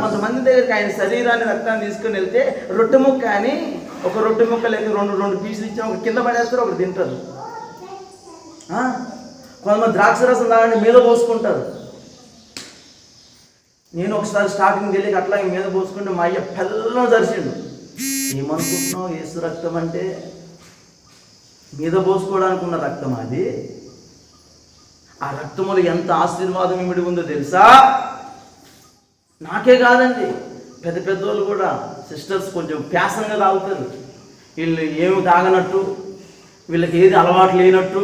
కొంతమంది దగ్గరికి ఆయన శరీరాన్ని, రక్తాన్ని తీసుకుని వెళ్తే రొట్టె ముక్క అని ఒక రొట్టె ముక్కలకి రెండు పీసులు ఇచ్చిన ఒక కింద పడేస్తారు, ఒకటి తింటారు. కొంతమంది ద్రాక్ష రసం తాగండి మీద పోసుకుంటారు. నేను ఒకసారి స్టార్టింగ్ తెలియక అట్లా మీద పోసుకుంటే మా అయ్య పెళ్ళం దర్శిండు. ఏమనుకుంటున్నావు, యేసు రక్తం అంటే మీద పోసుకోవడానికి ఉన్న రక్తం అది. ఆ రక్తములో ఎంత ఆశీర్వాదం ఇమిడి ఉందో తెలుసా? నాకే కాదండి, పెద్ద పెద్దోళ్ళు కూడా, సిస్టర్స్ కొంచెం ప్యాసంగా తాగుతారు. వీళ్ళు ఏమి తాగనట్టు, వీళ్ళకి ఏది అలవాటు లేనట్టు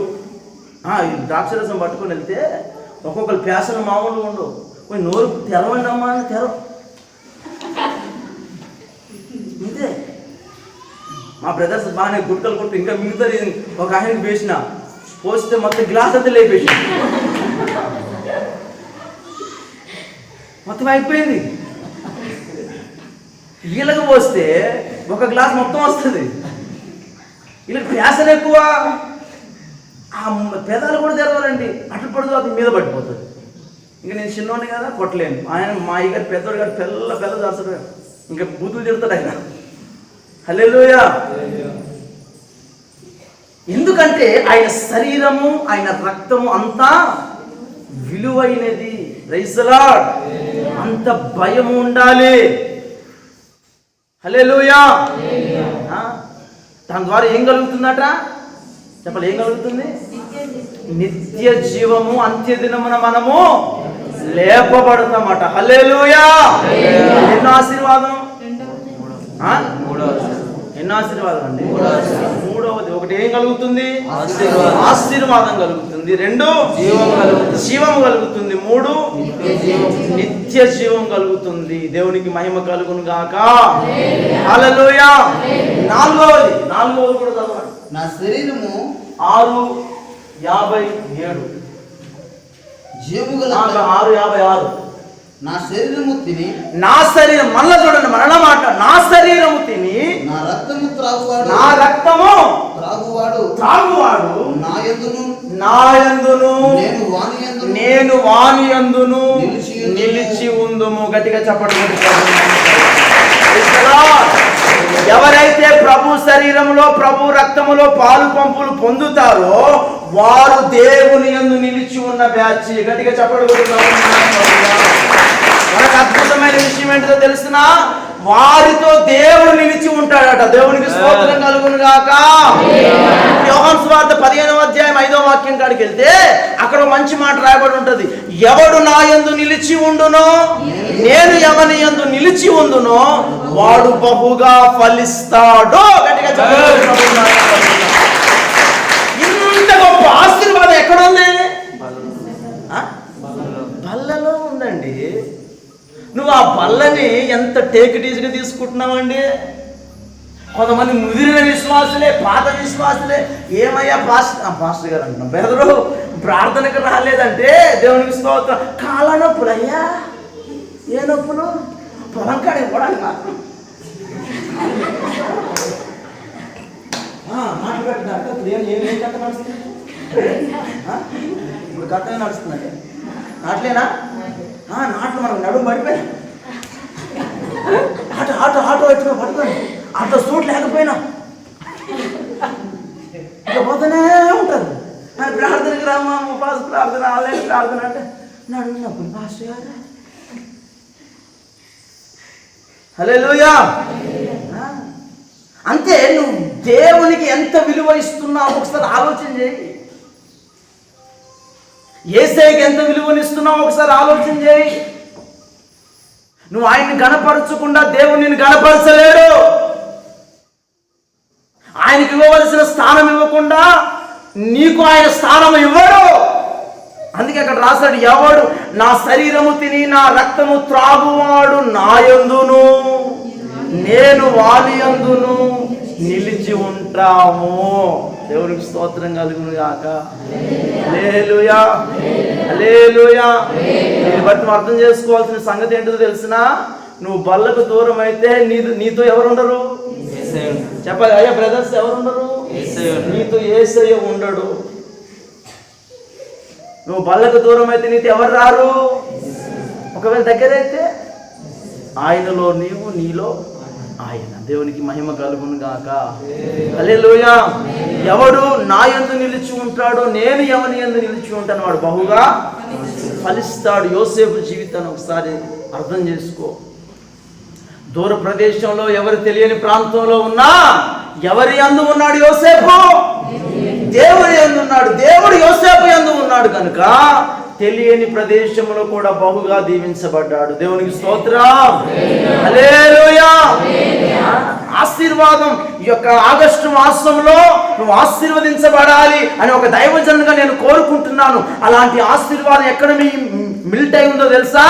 ద్రాక్షరసం పట్టుకొని వెళ్తే ఒక్కొక్కరు ప్యాసన మామూలుగా ఉండవు. కొంచెం నోరు తెరవండి అమ్మా అని తెరవ అంతే. మా బ్రదర్స్ బాగానే గుట్టలు కొట్టు ఇంకా మిగతాది ఒక ఆయనకి వేసిన పోస్తే మొత్తం గ్లాస్ అంతా లేపేసి మొత్తం అయిపోయింది. వీళ్ళకి పోస్తే ఒక గ్లాస్ మొత్తం వస్తుంది. వీళ్ళకి ప్యాసన ఎక్కువ, ఆ పెదాలు కూడా తెరవాలండి. అట్లు పడుతూ అది మీద పడిపోతుంది. ఇంకా నేను చిన్నోడిని కదా, కొట్టలేను. ఆయన మా అయ్యగారు పెద్దోడు గారు పెద్ద చేస్తాడు, ఇంకా బూతులు తిడతాడు ఆయన. హల్లెలూయా. ఎందుకంటే ఆయన శరీరము, ఆయన రక్తము అంతా విలువైనది. Praise the lord. అంత భయం ఉండాలి. హల్లెలూయా. దాని ద్వారా ఏం కలుగుతుందట చెప్పాలి? ఏం కలుగుతుంది? నిత్య జీవము. అంత్య దినమున మనము లేపబడతామట. హల్లెలూయా. ఎన్నో ఆశీర్వాదం, ఎన్నో ఆశీర్వాదం అండి. మూడవది, ఒకటి ఏం కలుగుతుంది? ఆశీర్వాదం కలుగుతుంది. రెండు, జీవం కలుగుతుంది. మూడు, నిత్య జీవం కలుగుతుంది. దేవునికి మహిమ కలుగును గాక. హల్లెలూయా. నాలుగవది కూడా చదవండి. నా శరీరము 6:57 జీవముగల 6:56 నా శరీరము తిని, నా శరీరం, మళ్ళా చూడండి, మరణ మాట, నా శరీరము తిని నా రక్తము త్రాగువాడు, నా రక్తము త్రాగువాడు నా యందును నేను వాని యందును నిలిచి ఉందుము. గట్టిగా చెప్పండి. ఎవరైతే ప్రభు శరీరంలో, ప్రభు రక్తములో పాలు పంపులు పొందుతారో వారు దేవుని యందు నిలిచి ఉన్న బ్యాచ్. గట్టిగా చెప్పండి. మనకు అద్భుతమైన విషయం ఏంటో తెలుసునా? వారితో దేవుడు నిలిచి ఉంటాడట. దేవునికి స్తోత్రం కలుగును గాక. యోహాను సువార్త 15వ అధ్యాయం 5వ వాక్యం కాడికి వెళ్తే అక్కడ మంచి మాట రాయబడి ఉంటది. ఎవడు నా యందు నిలిచి ఉండునో, నేను ఎవని యందు నిలిచి ఉండునో వాడు బహుగా ఫలిస్తాడు. గట్టిగా చెప్పండి. ఇంత గొప్ప ఆశీర్వాదం ఎక్కడుంది? బల్లలో ఉందండి. నువ్వు ఆ బల్లని ఎంత టేకిటీజ్గా తీసుకుంటున్నావండి. కొంతమంది ముదిరిన విశ్వాసులే, పాత విశ్వాసులే, ఏమయ్యా పాస్టర్ గారు అంటున్నాం, బెదరు ప్రార్థనకు రాలేదంటే దేవునికి స్తోత్రం. కాళ్ళ నొప్పులు అయ్యా. ఏ నొప్పులు? పొలం కాడ ఇవ్వడానికి మాత్రం మాట్లాడుతున్నారు. ఇప్పుడు ఏం కథ నడుస్తుంది? ఇప్పుడు కథ నడుస్తుందండి. నాట్లేనా? నాట్లు మనకు నడుము పడిపోయినా, ఆటో ఎట్టుకుని పట్టుకొని ఆటో సూట్ లేకపోయినా ఇక పోతూనే ఉంటారు. ప్రార్థనకి రామా, ఉపాస ప్రార్థన, ఆలయ ప్రార్థన అంటే నడున్నప్పుడు పాస్టర్ గారు. హల్లెలూయా. అంతే. నువ్వు దేవునికి ఎంత విలువ ఇస్తున్నావు ఒకసారి ఆలోచన చేయి. యేసయ్యకి ఎంత విలువనిస్తున్నావు ఒకసారి ఆలోచన చేయి. నువ్వు ఆయన్ని గణపరచకుండా దేవుడు నిన్ను గణపరచలేడు. ఆయనకి ఇవ్వవలసిన స్థానం ఇవ్వకుండా నీకు ఆయన స్థానం ఇవ్వడు. అందుకే అక్కడ రాశాడు, ఎవడు నా శరీరము తిని నా రక్తము త్రాగువాడు నా యందును నేను వాని యందును నిలిచి ఉంటాము. దేవునికి స్తోత్రం కలుగును గాక. హల్లెలూయా. హల్లెలూయా. దీన్ని బట్టి నువ్వు అర్థం చేసుకోవాల్సిన సంగతి ఏంటో తెలిసినా, నువ్వు బల్లకు దూరం అయితే నీతో ఎవరుండరు? చెప్పాలి. అయ్యా బ్రదర్స్ ఎవరుండరు? నీతో యేసయ్య ఉండడు. నువ్వు బల్లకు దూరం అయితే నీతో ఎవరు రారు? ఒకవేళ దగ్గరైతే ఆయనలో నీవు, నీలో ఆయన. దేవునికి మహిమ కలుగును గాక. హల్లెలూయా. ఎవడు నా యందు నిలిచి ఉంటాడో నేను ఎవని యందు నిలిచి ఉంటాను వాడు బహుగా ఫలిస్తాడు. యోసేపు జీవితాన్ని ఒకసారి అర్థం చేసుకో. దూర ప్రదేశంలో ఎవరు తెలియని ప్రాంతంలో ఉన్నా ఎవరి యందు ఉన్నాడు యోసేపు? దేవుడి యందు ఉన్నాడు. దేవుడు యోసేపు యందు ఉన్నాడు కనుక తెలియని ప్రదేశంలో కూడా బహుగా దీవించబడ్డాడు. దేవునికి స్తోత్రం. హల్లెలూయా. ఆశీర్వాదం ఈ యొక్క ఆగస్టు మాసంలో నువ్వు ఆశీర్వదించబడాలి అని ఒక దైవజనుగా నేను కోరుకుంటున్నాను. అలాంటి ఆశీర్వాదం ఎక్కడ మిల్ట్ అయి ఉందో తెలుసా?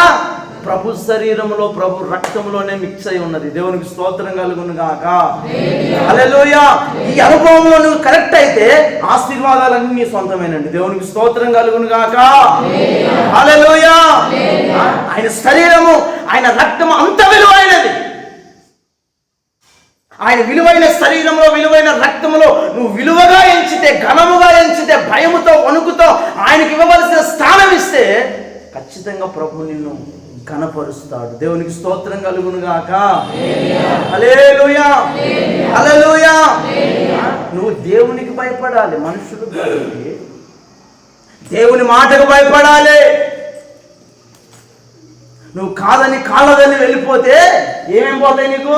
ప్రభు శరీరంలో, ప్రభు రక్తంలోనే మిక్స్ అయి ఉన్నది. దేవునికి స్తోత్రం కలుగును గాక. హల్లెలూయా. ఈ అనుభవంలో నువ్వు కరెక్ట్ అయితే ఆశీర్వాదాలన్నీ నీ సొంతమేనండి. దేవునికి స్తోత్రం కలుగును గాక. హల్లెలూయా. ఆయన శరీరము, ఆయన రక్తము అంత విలువైనది. ఆయన విలువైన శరీరంలో, విలువైన రక్తములో నువ్వు విలువగా ఎంచితే, ఘనముగా ఎంచితే, భయముతో, వణుకుతో ఆయనకి ఇవ్వవలసిన స్థానం ఇస్తే ఖచ్చితంగా ప్రభు నిన్ను ఘనపరుస్తాడు. దేవునికి స్తోత్రం కలుగును గాక. హల్లెలూయా. హల్లెలూయా. నువ్వు దేవునికి భయపడాలి, మనుషులు దేవుని మాటకు భయపడాలి. నువ్వు కాదని కాలదని వెళ్ళిపోతే ఏమేం పోతాయి నీకు?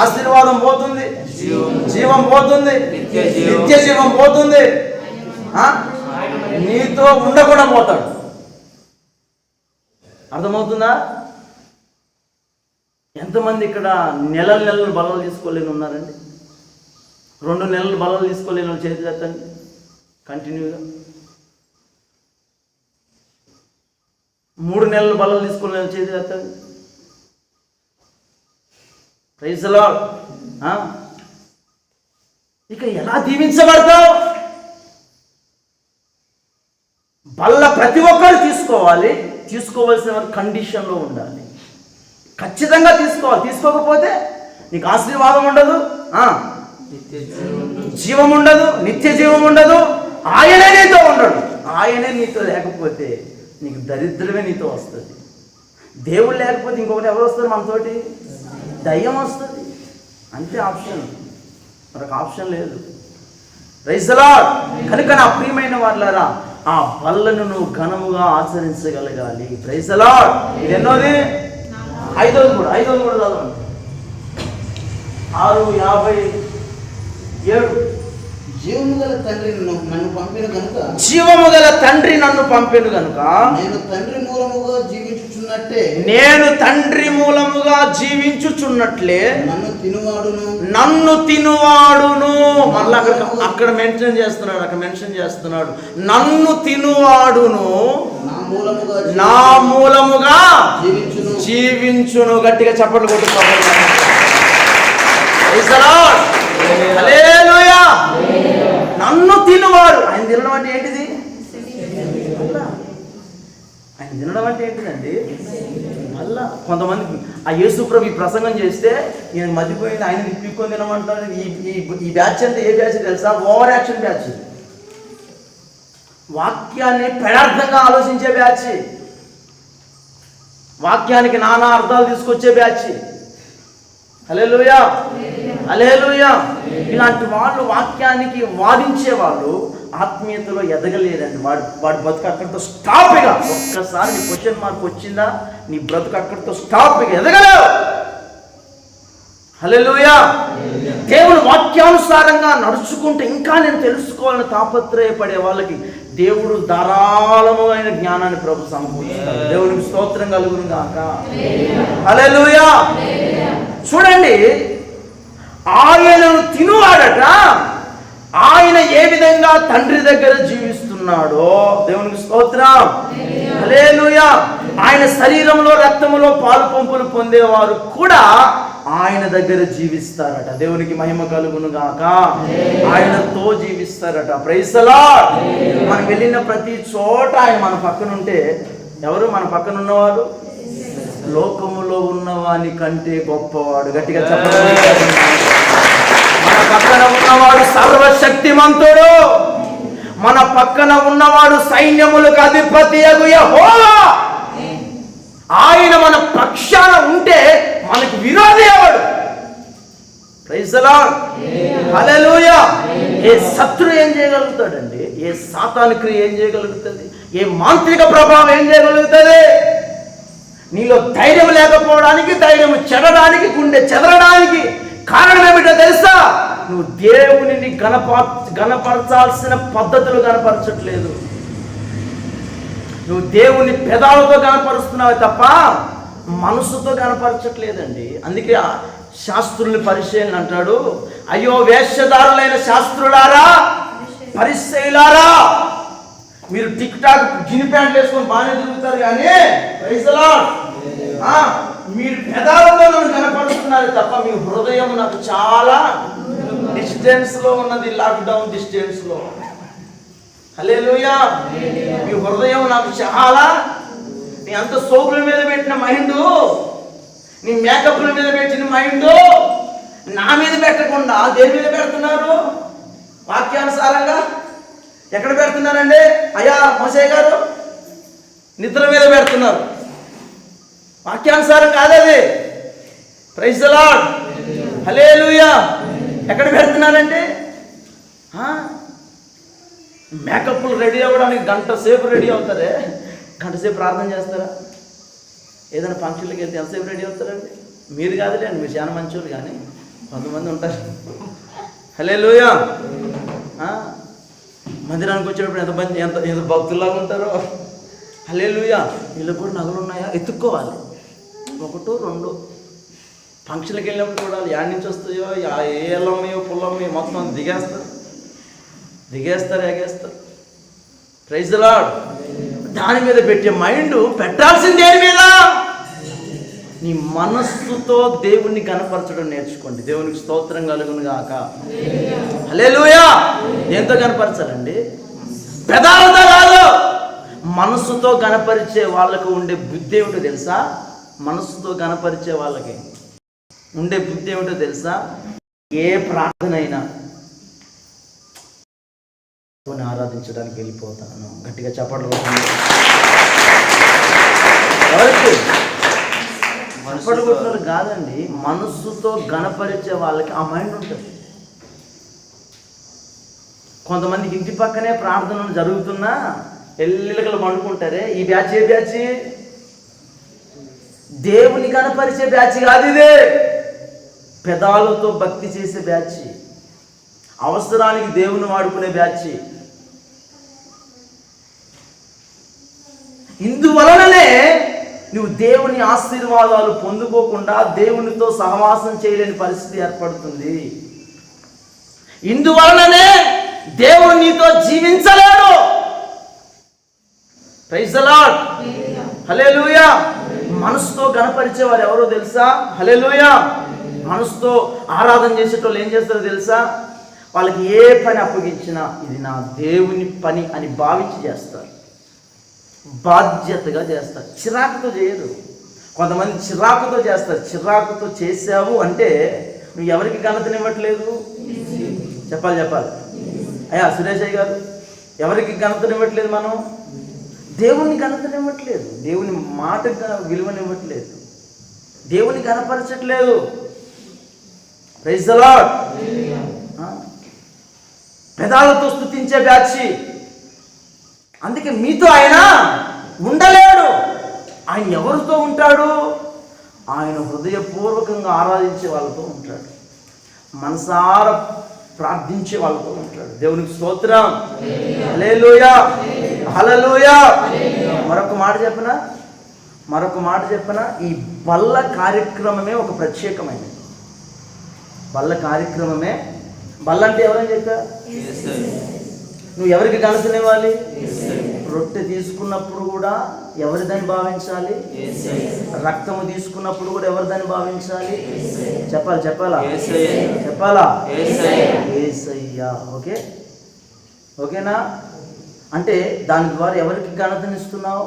ఆశీర్వాదం పోతుంది, జీవం పోతుంది, నిత్య జీవం పోతుంది. నీతో ఉండకుండా పోతాడు. అర్థమవుతుందా? ఎంతమంది ఇక్కడ నెలలు బలాలు తీసుకోలేని ఉన్నారండి? 2 నెలలు బలాలు తీసుకోలేని వాళ్ళు చేతి ఎత్తండి కంటిన్యూగా. 3 నెలలు బలాలు తీసుకోలేని చేతి ఎత్తండి. Praise the lord. ఇక ఎలా దీవించబడతావు? బల్ల ప్రతి ఒక్కరు తీసుకోవాలి. తీసుకోవాల్సిన కండిషన్లో ఉండాలి. ఖచ్చితంగా తీసుకోవాలి. తీసుకోకపోతే నీకు ఆశీర్వాదం ఉండదు, జీవం ఉండదు, నిత్య జీవం ఉండదు. ఆయనే నీతో ఉండడు. ఆయనే నీతో లేకపోతే నీకు దరిద్రమే నీతో వస్తుంది. దేవుడు లేకపోతే ఇంకొకటి ఎవరు వస్తారు మనతోటి? దయ్యం వస్తుంది. అంతే ఆప్షన్, మరొక ఆప్షన్ లేదు. Praise the lord. కనుక నా ప్రియమైన వాళ్ళారా, ఆ బల్లను నువ్వు ఘనముగా ఆచరించగలగాలి. Praise the lord. ఇది ఎన్నోది? 5వది కూడా చదవండి. 6:57. జీవము గల తండ్రి నన్ను పంపిన కనుక, జీవము గల తండ్రి నన్ను పంపిన కనుక నేను తండ్రి మూలముగా జీవించుచున్నట్టే, నేను తండ్రి మూలముగా జీవించుచున్నట్లే నన్ను తినువాడును. మళ్ళీ అక్కడ మెన్షన్ చేస్తున్నాడు. నన్ను తినువాడును నా మూలముగా జీవించును. గట్టిగా చప్పట్లు కొట్టుకోవాలి. హల్లెలూయా. నన్ను తినువాడు. ఆయన తినడం అంటే ఏంటిది? ఆయన తినడం అంటే ఏంటిదండి? మళ్ళా కొంతమంది ఆ యేసుప్రభు ఈ ప్రసంగం చేస్తే నేను మర్చిపోయింది, ఆయన పిక్కొని తినమంటారు. ఈ బ్యాచ్ అంటే ఏ బ్యాచ్ తెలుసా? Over action batch. వాక్యాన్ని పెడార్థంగా ఆలోచించే బ్యాచ్, వాక్యానికి నానా అర్థాలు తీసుకొచ్చే బ్యాచ్. హల్లెలూయా. హల్లెలూయా. ఇలాంటి వాళ్ళు వాక్యానికి వాదించే వాళ్ళు ఆత్మీయతలో ఎదగలేదండి. వాడి బ్రతుకు అక్కడితో స్టాప్. ఇక ఒక్కసారి నీ క్వశ్చన్ మార్క్ వచ్చిందా, నీ బ్రతుకు అక్కడితో స్టాప్. ఇక ఎదగలేవు. హల్లెలూయా. దేవుని వాక్యానుసారంగా నడుచుకుంటే ఇంకా నేను తెలుసుకోవాలని తాపత్రయపడే వాళ్ళకి దేవుడు ధారాళమైన జ్ఞానాన్ని ప్రభు సమకూర్చుతాడు. దేవునికి స్తోత్రం కలుగును గాక. హల్లెలూయా. చూడండి, ఆయనను తినువాడట. ఆయన ఏ విధంగా తండ్రి దగ్గర జీవిస్తున్నాడో, దేవునికి స్తోత్రం. హల్లెలూయా. ఆయన శరీరంలో, రక్తములో పాలు పంపులు పొందేవారు కూడా ఆయన దగ్గర జీవిస్తారట. దేవునికి మహిమ కలుగును గాక. ఆయనతో జీవిస్తారట. Praise the lord. మనం వెళ్ళిన ప్రతి చోట ఆయన మన పక్కన ఉంటే, ఎవరు మన పక్కన ఉన్నవాడు? లోకములో ఉన్నవాని కంటే గొప్పవాడు. గట్టిగా చెప్పండి. మన పక్కన ఉన్నవాడు సర్వశక్తిమంతుడు. మన పక్కన ఉన్నవాడు సైన్యములకు అధిపతి యెహోవా. ఆయన మన పక్షాన ఉంటే మనకు విరోధి ఎవడు? ప్రైజ్ ది లార్డ్, హల్లెలూయా. ఏ శత్రు ఏం చేయగలుగుతాడండి? ఏ సాతాను క్రియ ఏం చేయగలుగుతుంది? ఏ మాంత్రిక ప్రభావం ఏం చేయగలుగుతుంది? నీలో ధైర్యం లేకపోవడానికి, ధైర్యం చెడడానికి, గుండె చెదరడానికి కారణం ఏమిటో తెలుసా? నువ్వు దేవునిని గణపరచాల్సిన పద్ధతులు కనపరచట్లేదు. నువ్వు దేవుని పెదాలతో కనపరుస్తున్నావు తప్ప మనసుతో కనపరచట్లేదండి. అందుకే శాస్త్రుల్ని పరిశీలన అంటాడు, అయ్యో వేషధారులైన శాస్త్రులారా, పరిశీలారా, మీరు టిక్ టాక్ గిని ప్యాంట్లు వేసుకొని బాగానే తిరుగుతారు, కానీ ప్రైజ్ ది లార్డ్, మీరు పెదాలతో నన్ను కనపరుస్తున్నారు తప్ప మీ హృదయం నాకు చాలా డిస్టెన్స్ లో ఉన్నది, లాక్డౌన్ డిస్టెన్స్ లో. హల్లెలూయా. మీ హృదయం నాకు చాలా, నీ అంత సోపుల మీద పెట్టిన మైండు, నీ మేకప్ల మీద పెట్టిన మైండు నా మీద పెట్టకుండా దేని మీద పెడుతున్నారు? వాక్యానుసారంగా ఎక్కడ పెడుతున్నారండి? అయ్యా మోసే గారు, నిద్ర మీద పెడుతున్నారు. వాక్యానుసారం కాదది. ప్రైజ్ ది లార్డ్, హల్లెలూయా. ఎక్కడ పెడుతున్నారండి? మేకప్లు రెడీ అవ్వడానికి గంట సేపు రెడీ అవుతారే, గంట సేపు ప్రార్థన చేస్తారా? ఏదైనా ఫంక్షన్లకు వెళ్తే ఎంతసేపు రెడీ అవుతారండి? మీరు కాదులేండి, మీరు చాలా మంచోళ్ళు, కానీ కొంతమంది ఉంటారు. హల్లెలూయా. మందిరానికి వచ్చినప్పుడు ఎంత భక్తుల్లాగా ఉంటారో. హల్లెలూయా. వీళ్ళకి కూడా నగలు ఉన్నాయా ఎత్తుక్కోవాలి, ఒకటో రెండో. ఫంక్షన్కి వెళ్ళినప్పుడు చూడాలి, యాడ్ నుంచి వస్తాయో, ఏ ఎల్లమ్మయో పుల్లమ్మయో మొత్తం దిగేస్తారు, ఎగేస్తారు. Praise the lord. దాని మీద పెట్టే మైండ్ పెట్టాల్సింది దేని మీద? నీ మనస్సుతో దేవుణ్ణి కనపరచడం నేర్చుకోండి. దేవునికి స్తోత్రం కలుగును గాక. హల్లెలూయా. దేంతో కనపరచాలండి? పెదాలతో కాదు, మనస్సుతో కనపరిచే వాళ్ళకు ఉండే బుద్ధి ఏమిటో తెలుసా? మనస్సుతో కనపరిచే వాళ్ళకి ఉండే బుద్ధి ఏమిటో తెలుసా? ఏ ప్రార్థన అయినా ఆరాధించడానికి వెళ్ళిపోతాను. గట్టిగా చప్పట్లు కొట్టండి. ఎవరికి? చప్పట్లు కొట్టినప్పుడు కాదండి, మనస్సుతో గణపరిచే వాళ్ళకి ఆ మైండ్ ఉంటుంది. కొంతమందికి ఇంటి పక్కనే ప్రార్థనలు జరుగుతున్నా ఎల్లికలు పండుకుంటారే. ఈ బ్యాచ్ ఏ బ్యాచ్? దేవుని కనపరిచే బ్యాచ్ కాదు ఇదే. పెదాలతో భక్తి చేసే బ్యాచ్, అవసరానికి దేవుని వాడుకునే బ్యాచ్. ఇందువలననే నువ్వు దేవుని ఆశీర్వాదాలు పొందుకోకుండా దేవునితో సహవాసం చేయలేని పరిస్థితి ఏర్పడుతుంది. ఇందువలననే దేవుడు నీతో జీవించలేడు. ప్రైజ్ ది లార్డ్, హల్లెలూయా. మనసుతో గణపరిచేవారు ఎవరో తెలుసా? హల్లెలూయా. మనసుతో ఆరాధన చేసేటోళ్ళు ఏం చేస్తారో తెలుసా? వాళ్ళకి ఏ పని అప్పగించినా ఇది నా దేవుని పని అని భావించి చేస్తారు, బాధ్యతగా చేస్తారు. చిరాకుతో చేయరు. కొంతమంది చిరాకుతో చేస్తారు. చిరాకుతో చేసావు అంటే నువ్వు ఎవరికి ఘనతనివ్వట్లేదు? చెప్పాలి. అయ్యా సురేష్ అయ్య గారు, ఎవరికి ఘనతనివ్వట్లేదు? మనం దేవుని ఘనతనివ్వట్లేదు, దేవుని మాటకు విలువనివ్వట్లేదు, దేవుని కనపరచట్లేదు. Praise the Lord. పెదాలతో స్తుతించే బ్యాచ్. అందుకే మీతో ఆయన ఉండలేడు. ఆయన ఎవరితో ఉంటాడు? ఆయన హృదయపూర్వకంగా ఆరాధించే వాళ్ళతో ఉంటాడు, మనసారా ప్రార్థించే వాళ్ళతో ఉంటాడు. దేవునికి స్తోత్రం. హల్లెలూయా, హల్లెలూయా. మరొక మాట చెప్పనా? ఈ బల్ల కార్యక్రమమే ఒక ప్రత్యేకమైనది. బల్ల కార్యక్రమమే. బల్ల అంటే ఎవరని చెప్పా? నువ్వు ఎవరికి ఘనతనివ్వాలి? రొట్టె తీసుకున్నప్పుడు కూడా ఎవరిదని భావించాలి? రక్తము తీసుకున్నప్పుడు కూడా ఎవరిదని భావించాలి? చెప్పాలా? యేసయ్యా. ఓకేనా? అంటే దాని ద్వారా ఎవరికి ఘనతనిస్తున్నావు?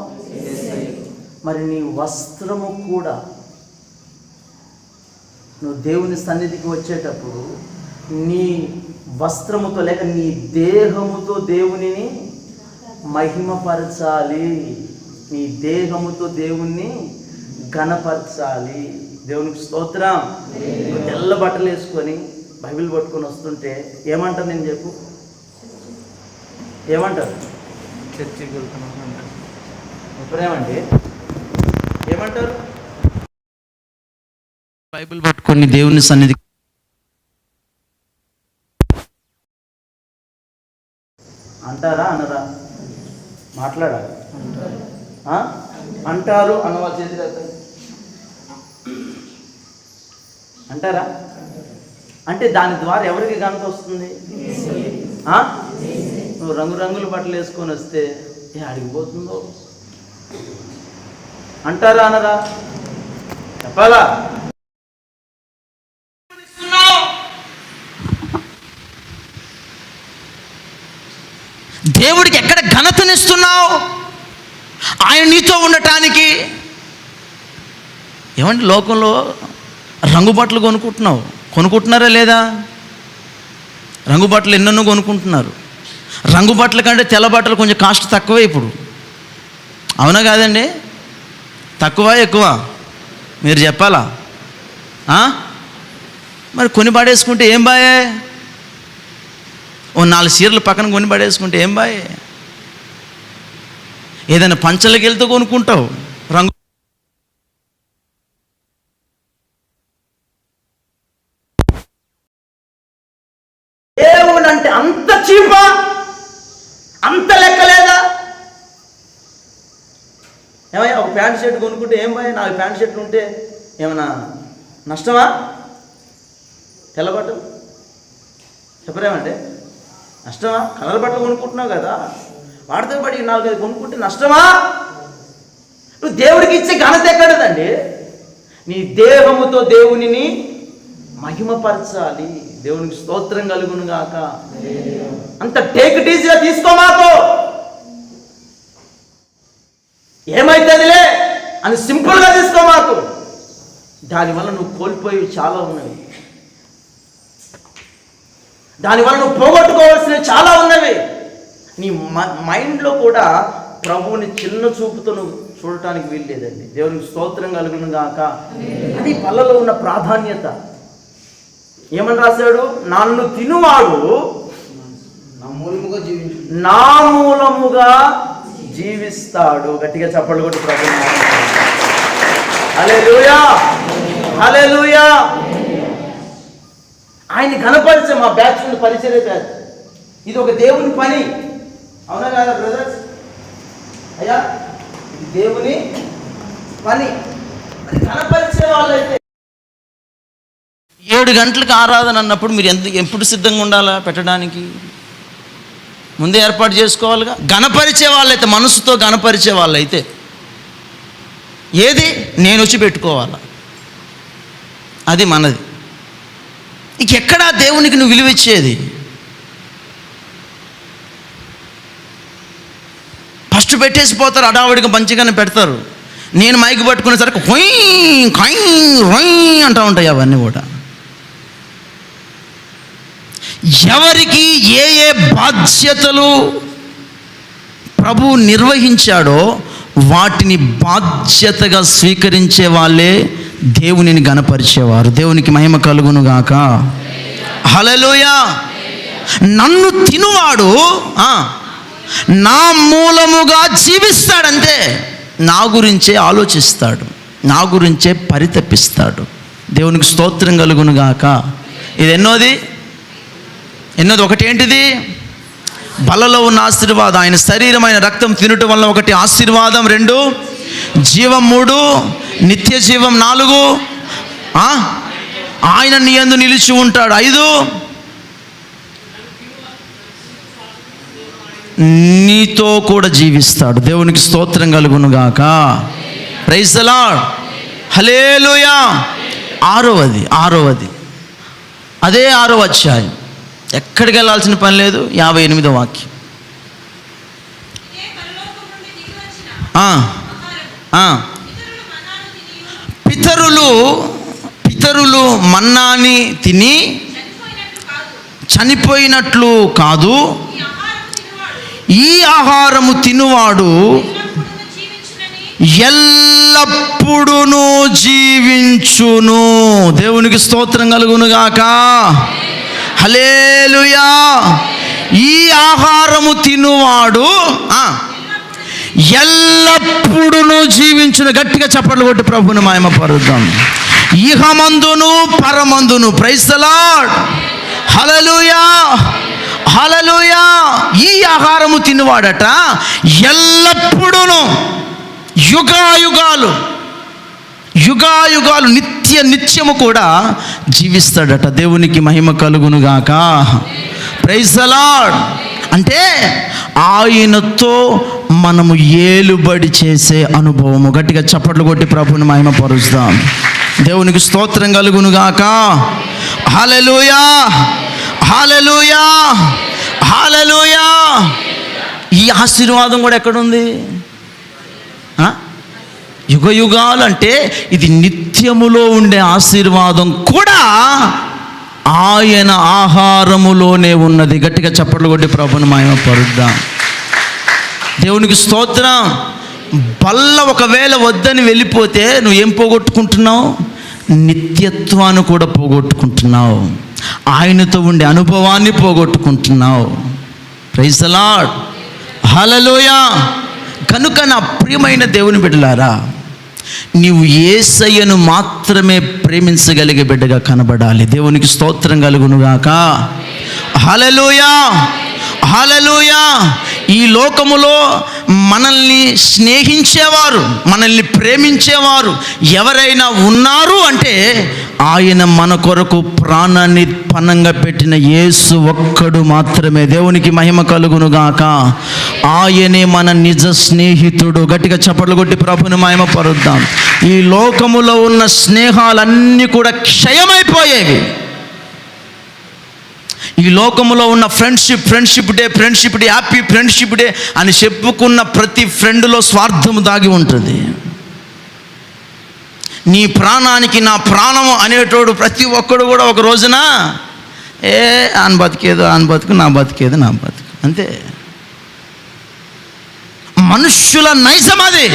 మరి నీ వస్త్రము కూడా నువ్వు దేవుని సన్నిధికి వచ్చేటప్పుడు నీ వస్త్రముతో లేక నీ దేహముతో దేవునిని మహిమపరచాలి, నీ దేహముతో దేవుణ్ణి ఘనపరచాలి. దేవునికి స్తోత్రం. తెల్ల బట్టలు వేసుకొని బైబిల్ పట్టుకొని వస్తుంటే ఏమంటారు? నేను చెప్పు, ఏమంటారు? చర్చికి వెళ్తున్నాను అంటారు. ఇప్పుడేమండి ఏమంటారు? బైబిల్ పట్టుకొని దేవుని సన్నిధి అంటారా అనరా? మాట్లాడాలి. అంటారు అన్నవాళ్ళు చేతులు ఎత్తండి. అంటారా? అంటే దాని ద్వారా ఎవరికి ఘనత వస్తుంది? నువ్వు రంగురంగుల బట్టలు వేసుకొని వస్తే అడిగిపోతుందో? అంటారా అనరా? చెప్పాలా? దేవుడికి ఎక్కడ ఘనతనిస్తున్నావు? ఆయన నీతో ఉండటానికి. ఏమంటే లోకంలో రంగు బట్టలు కొనుక్కుంటున్నారా లేదా? రంగు బట్టలు ఎన్నెన్నో కొనుక్కుంటున్నారు. రంగు బట్టల కంటే తెల్ల బట్టలు కొంచెం కాస్ట్ తక్కువే ఇప్పుడు. అవునా కాదండి? తక్కువ ఎక్కువ మీరు చెప్పాలా? మరి కొని పడేసుకుంటే ఏం బాయే? ఓ 4 చీరలు పక్కన కొని పడేసుకుంటే ఏం బాయే? ఏదైనా పంచలకి వెళ్తే కొనుక్కుంటావు రంగు. దేవుడు అంటే అంత చీపా? అంత లెక్కలేదా? ఏమయ్యా ఒక ప్యాంట్ షర్ట్ కొనుక్కుంటే ఏం బాయ్? 4 ప్యాంట్ షర్ట్లు ఉంటే ఏమన్నా నష్టమా? తెల్లబట్టలు చెప్పరేమంటే నష్టమా? కలర్ బట్టలు కొనుక్కుంటున్నావు కదా, వాడితో పడి 4-5 కొనుక్కుంటే నష్టమా? నువ్వు దేవుడికి ఇచ్చే ఘనత ఎక్కడదండి? నీ దేహముతో దేవునిని మహిమపరచాలి. దేవునికి స్తోత్రం కలుగును గాక. అంత టేక్ ఇట్ ఈజీగా తీసుకోమాకు. ఏమైతుందిలే అని సింపుల్గా తీసుకోమాకు. దానివల్ల నువ్వు కోల్పోయి చాలా ఉన్నవి. దానివల్ల నువ్వు పోగొట్టుకోవాల్సినవి చాలా ఉన్నవి. నీ మైండ్లో కూడా ప్రభువుని చిన్న చూపుతో నువ్వు చూడటానికి వీల్లేదండి. దేవునికి స్తోత్రం కలుగును గాక. అది పళ్ళలో ఉన్న ప్రాధాన్యత. ఏమని రాశాడు? నన్ను తినువాడు నా మూలముగా జీవిస్తాడు. గట్టిగా చప్పట్లు కొట్టి ప్రభువుని హల్లెలూయా, హల్లెలూయా. ఆయన్ని కనపరిచే మా బ్యాచ్ ఉంది, పరిచర్య బ్యాచ్. ఇది ఒక దేవుని పని. అవునా కదా బ్రదర్స్? అయ్యా ఇది దేవుని పని. అది కనపరిచే వాళ్ళైతే 7 గంటలకు ఆరాధన అన్నప్పుడు మీరు ఎప్పుడు సిద్ధంగా ఉండాలా? పెట్టడానికి ముందే ఏర్పాటు చేసుకోవాలిగా. గణపరిచే వాళ్ళైతే, మనసుతో గణపరిచే వాళ్ళైతే ఏది నేను వచ్చి పెట్టుకోవాలా? అది మనది. ఇంకెక్కడా దేవునికి నువ్వు విలువ ఇచ్చేది? ఫస్ట్ పెట్టేసి పోతారు, అడావుడిగా మంచిగానే పెడతారు. నేను మైక్ పట్టుకునేసరికి హొయ్ కై రొయ్ అంటూ ఉంటాయి అవన్నీ కూడా. ఎవరికి ఏ ఏ బాధ్యతలు ప్రభువు నిర్వహించాడో వాటిని బాధ్యతగా స్వీకరించే వాళ్ళే దేవునిని గణపరిచేవారు. దేవునికి మహిమ కలుగును గాక. హల్లెలూయా. నన్ను తినువాడు నా మూలముగా జీవిస్తాడంతే. నా గురించే ఆలోచిస్తాడు, నా గురించే పరితపిస్తాడు. దేవునికి స్తోత్రం కలుగును గాక. ఇది ఎన్నోది? ఒకటి ఏంటిది? బలలో ఉన్న ఆశీర్వాదం. ఆయన శరీరమైన రక్తం తినటం వల్ల 1 ఆశీర్వాదం, 2 జీవం, 3 నిత్య జీవం, 4 ఆయన నీ యందు నిలిచి ఉంటాడు, 5 నీతో కూడా జీవిస్తాడు. దేవునికి స్తోత్రం కలుగును గాక. ప్రైజ్ ది లార్డ్, హల్లెలూయా. 6వది అదే 6వ అధ్యాయం. ఎక్కడికి వెళ్ళాల్సిన పని లేదు. 58వ వాక్యం. పితరులు మన్నాని తిని చనిపోయినట్లు కాదు, ఈ ఆహారము తినువాడు ఎల్ల ఎల్లప్పుడూ జీవించును. దేవునికి స్తోత్రం కలుగునుగాక. హల్లెలూయా. ఈ ఆహారము తినువాడు ఎల్లప్పుడూ జీవించును. గట్టిగా చప్పట్లు కొట్టి ప్రభుని మహిమపరుద్దాం. ఇహమందును పరమందును. Praise the Lord. హల్లెలూయా, హల్లెలూయా. ఈ ఆహారము తినువాడట ఎల్లప్పుడూ, యుగాయుగాలు, యుగాయుగాలు, నిత్యము కూడా జీవిస్తాడట. దేవునికి మహిమ కలుగునుగాక. Praise the lord. అంటే ఆయనతో మనము ఏలుబడి చేసే అనుభవము. గట్టిగా చప్పట్లు కొట్టి ప్రభుని మహిమపరుస్తాం. దేవునికి స్తోత్రం కలుగునుగాక. హల్లెలూయా, హల్లెలూయా, హల్లెలూయా. ఈ ఆశీర్వాదం కూడా ఎక్కడుంది? యుగ యుగాలు అంటే ఇది నిత్యములో ఉండే ఆశీర్వాదం కూడా ఆయన ఆహారములోనే ఉన్నది. గట్టిగా చప్పట్లు కొట్టి ప్రభుని మహిమపరుద్దాం. దేవునికి స్తోత్రం. బల్ల ఒకవేళ వద్దని వెళ్ళిపోతే నువ్వేం పోగొట్టుకుంటున్నావు? నిత్యత్వాన్ని కూడా పోగొట్టుకుంటున్నావు. ఆయనతో ఉండే అనుభవాన్ని పోగొట్టుకుంటున్నావు. Praise the Lord. హల్లెలూయా. కనుక నా ప్రియమైన దేవుని బిడ్డలారా, నీవు యేసయ్యను మాత్రమే ప్రేమించగలిగే బిడ్డగా కనబడాలి. దేవునికి స్తోత్రం కలుగునుగాక. హల్లెలూయా, హల్లెలూయా. ఈ లోకములో మనల్ని స్నేహించేవారు, మనల్ని ప్రేమించేవారు ఎవరైనా ఉన్నారు అంటే ఆయన మన కొరకు ప్రాణాన్ని పణంగా పెట్టిన యేసు ఒక్కడు మాత్రమే. దేవునికి మహిమ కలుగునుగాక. ఆయనే మన నిజ స్నేహితుడు. గట్టిగా చప్పట్లు కొట్టి ప్రభుని మహిమపరుద్దాం. ఈ లోకములో ఉన్న స్నేహాలన్నీ కూడా క్షయమైపోయేవి. ఈ లోకములో ఉన్న friendship day, happy friendship day అని చెప్పుకున్న ప్రతి ఫ్రెండ్లో స్వార్థము దాగి ఉంటుంది. నీ ప్రాణానికి నా ప్రాణము అనేటోడు ప్రతి ఒక్కడు కూడా ఒక రోజున ఆయన బతికేదో ఆయన బతుకు, నా బతికేదో నా బతుకు, అంతే. మనుష్యుల నైజం అది.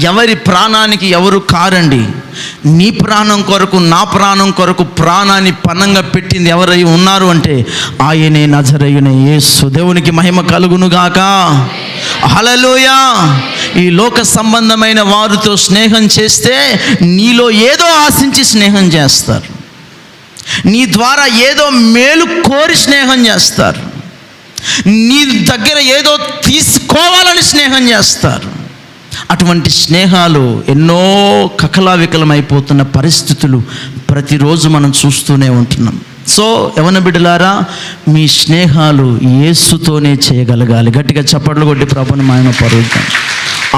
ఎవరి ప్రాణానికి ఎవరు కారండి. నీ ప్రాణం కొరకు, నా ప్రాణం కొరకు ప్రాణాన్ని పణంగా పెట్టింది ఎవరై ఉన్నారు అంటే ఆయనే నజరేయున యేసు. దేవునికి మహిమ కలుగునుగాక. హల్లెలూయా. ఈ లోక సంబంధమైన వారితో స్నేహం చేస్తే నీలో ఏదో ఆశించి స్నేహం చేస్తారు. నీ ద్వారా ఏదో మేలు కోరి స్నేహం చేస్తారు. నీ దగ్గర ఏదో తీసుకోవాలని స్నేహం చేస్తారు. అటువంటి స్నేహాలు ఎన్నో కకలావికలమైపోతున్న పరిస్థితులు ప్రతిరోజు మనం చూస్తూనే ఉంటున్నాం. సో యవన బిడ్డలారా, మీ స్నేహాలు యేసుతోనే చేయగలగాలి. గట్టిగా చప్పట్లు కొట్టి ప్రభుని మహిమపరుద్దాం.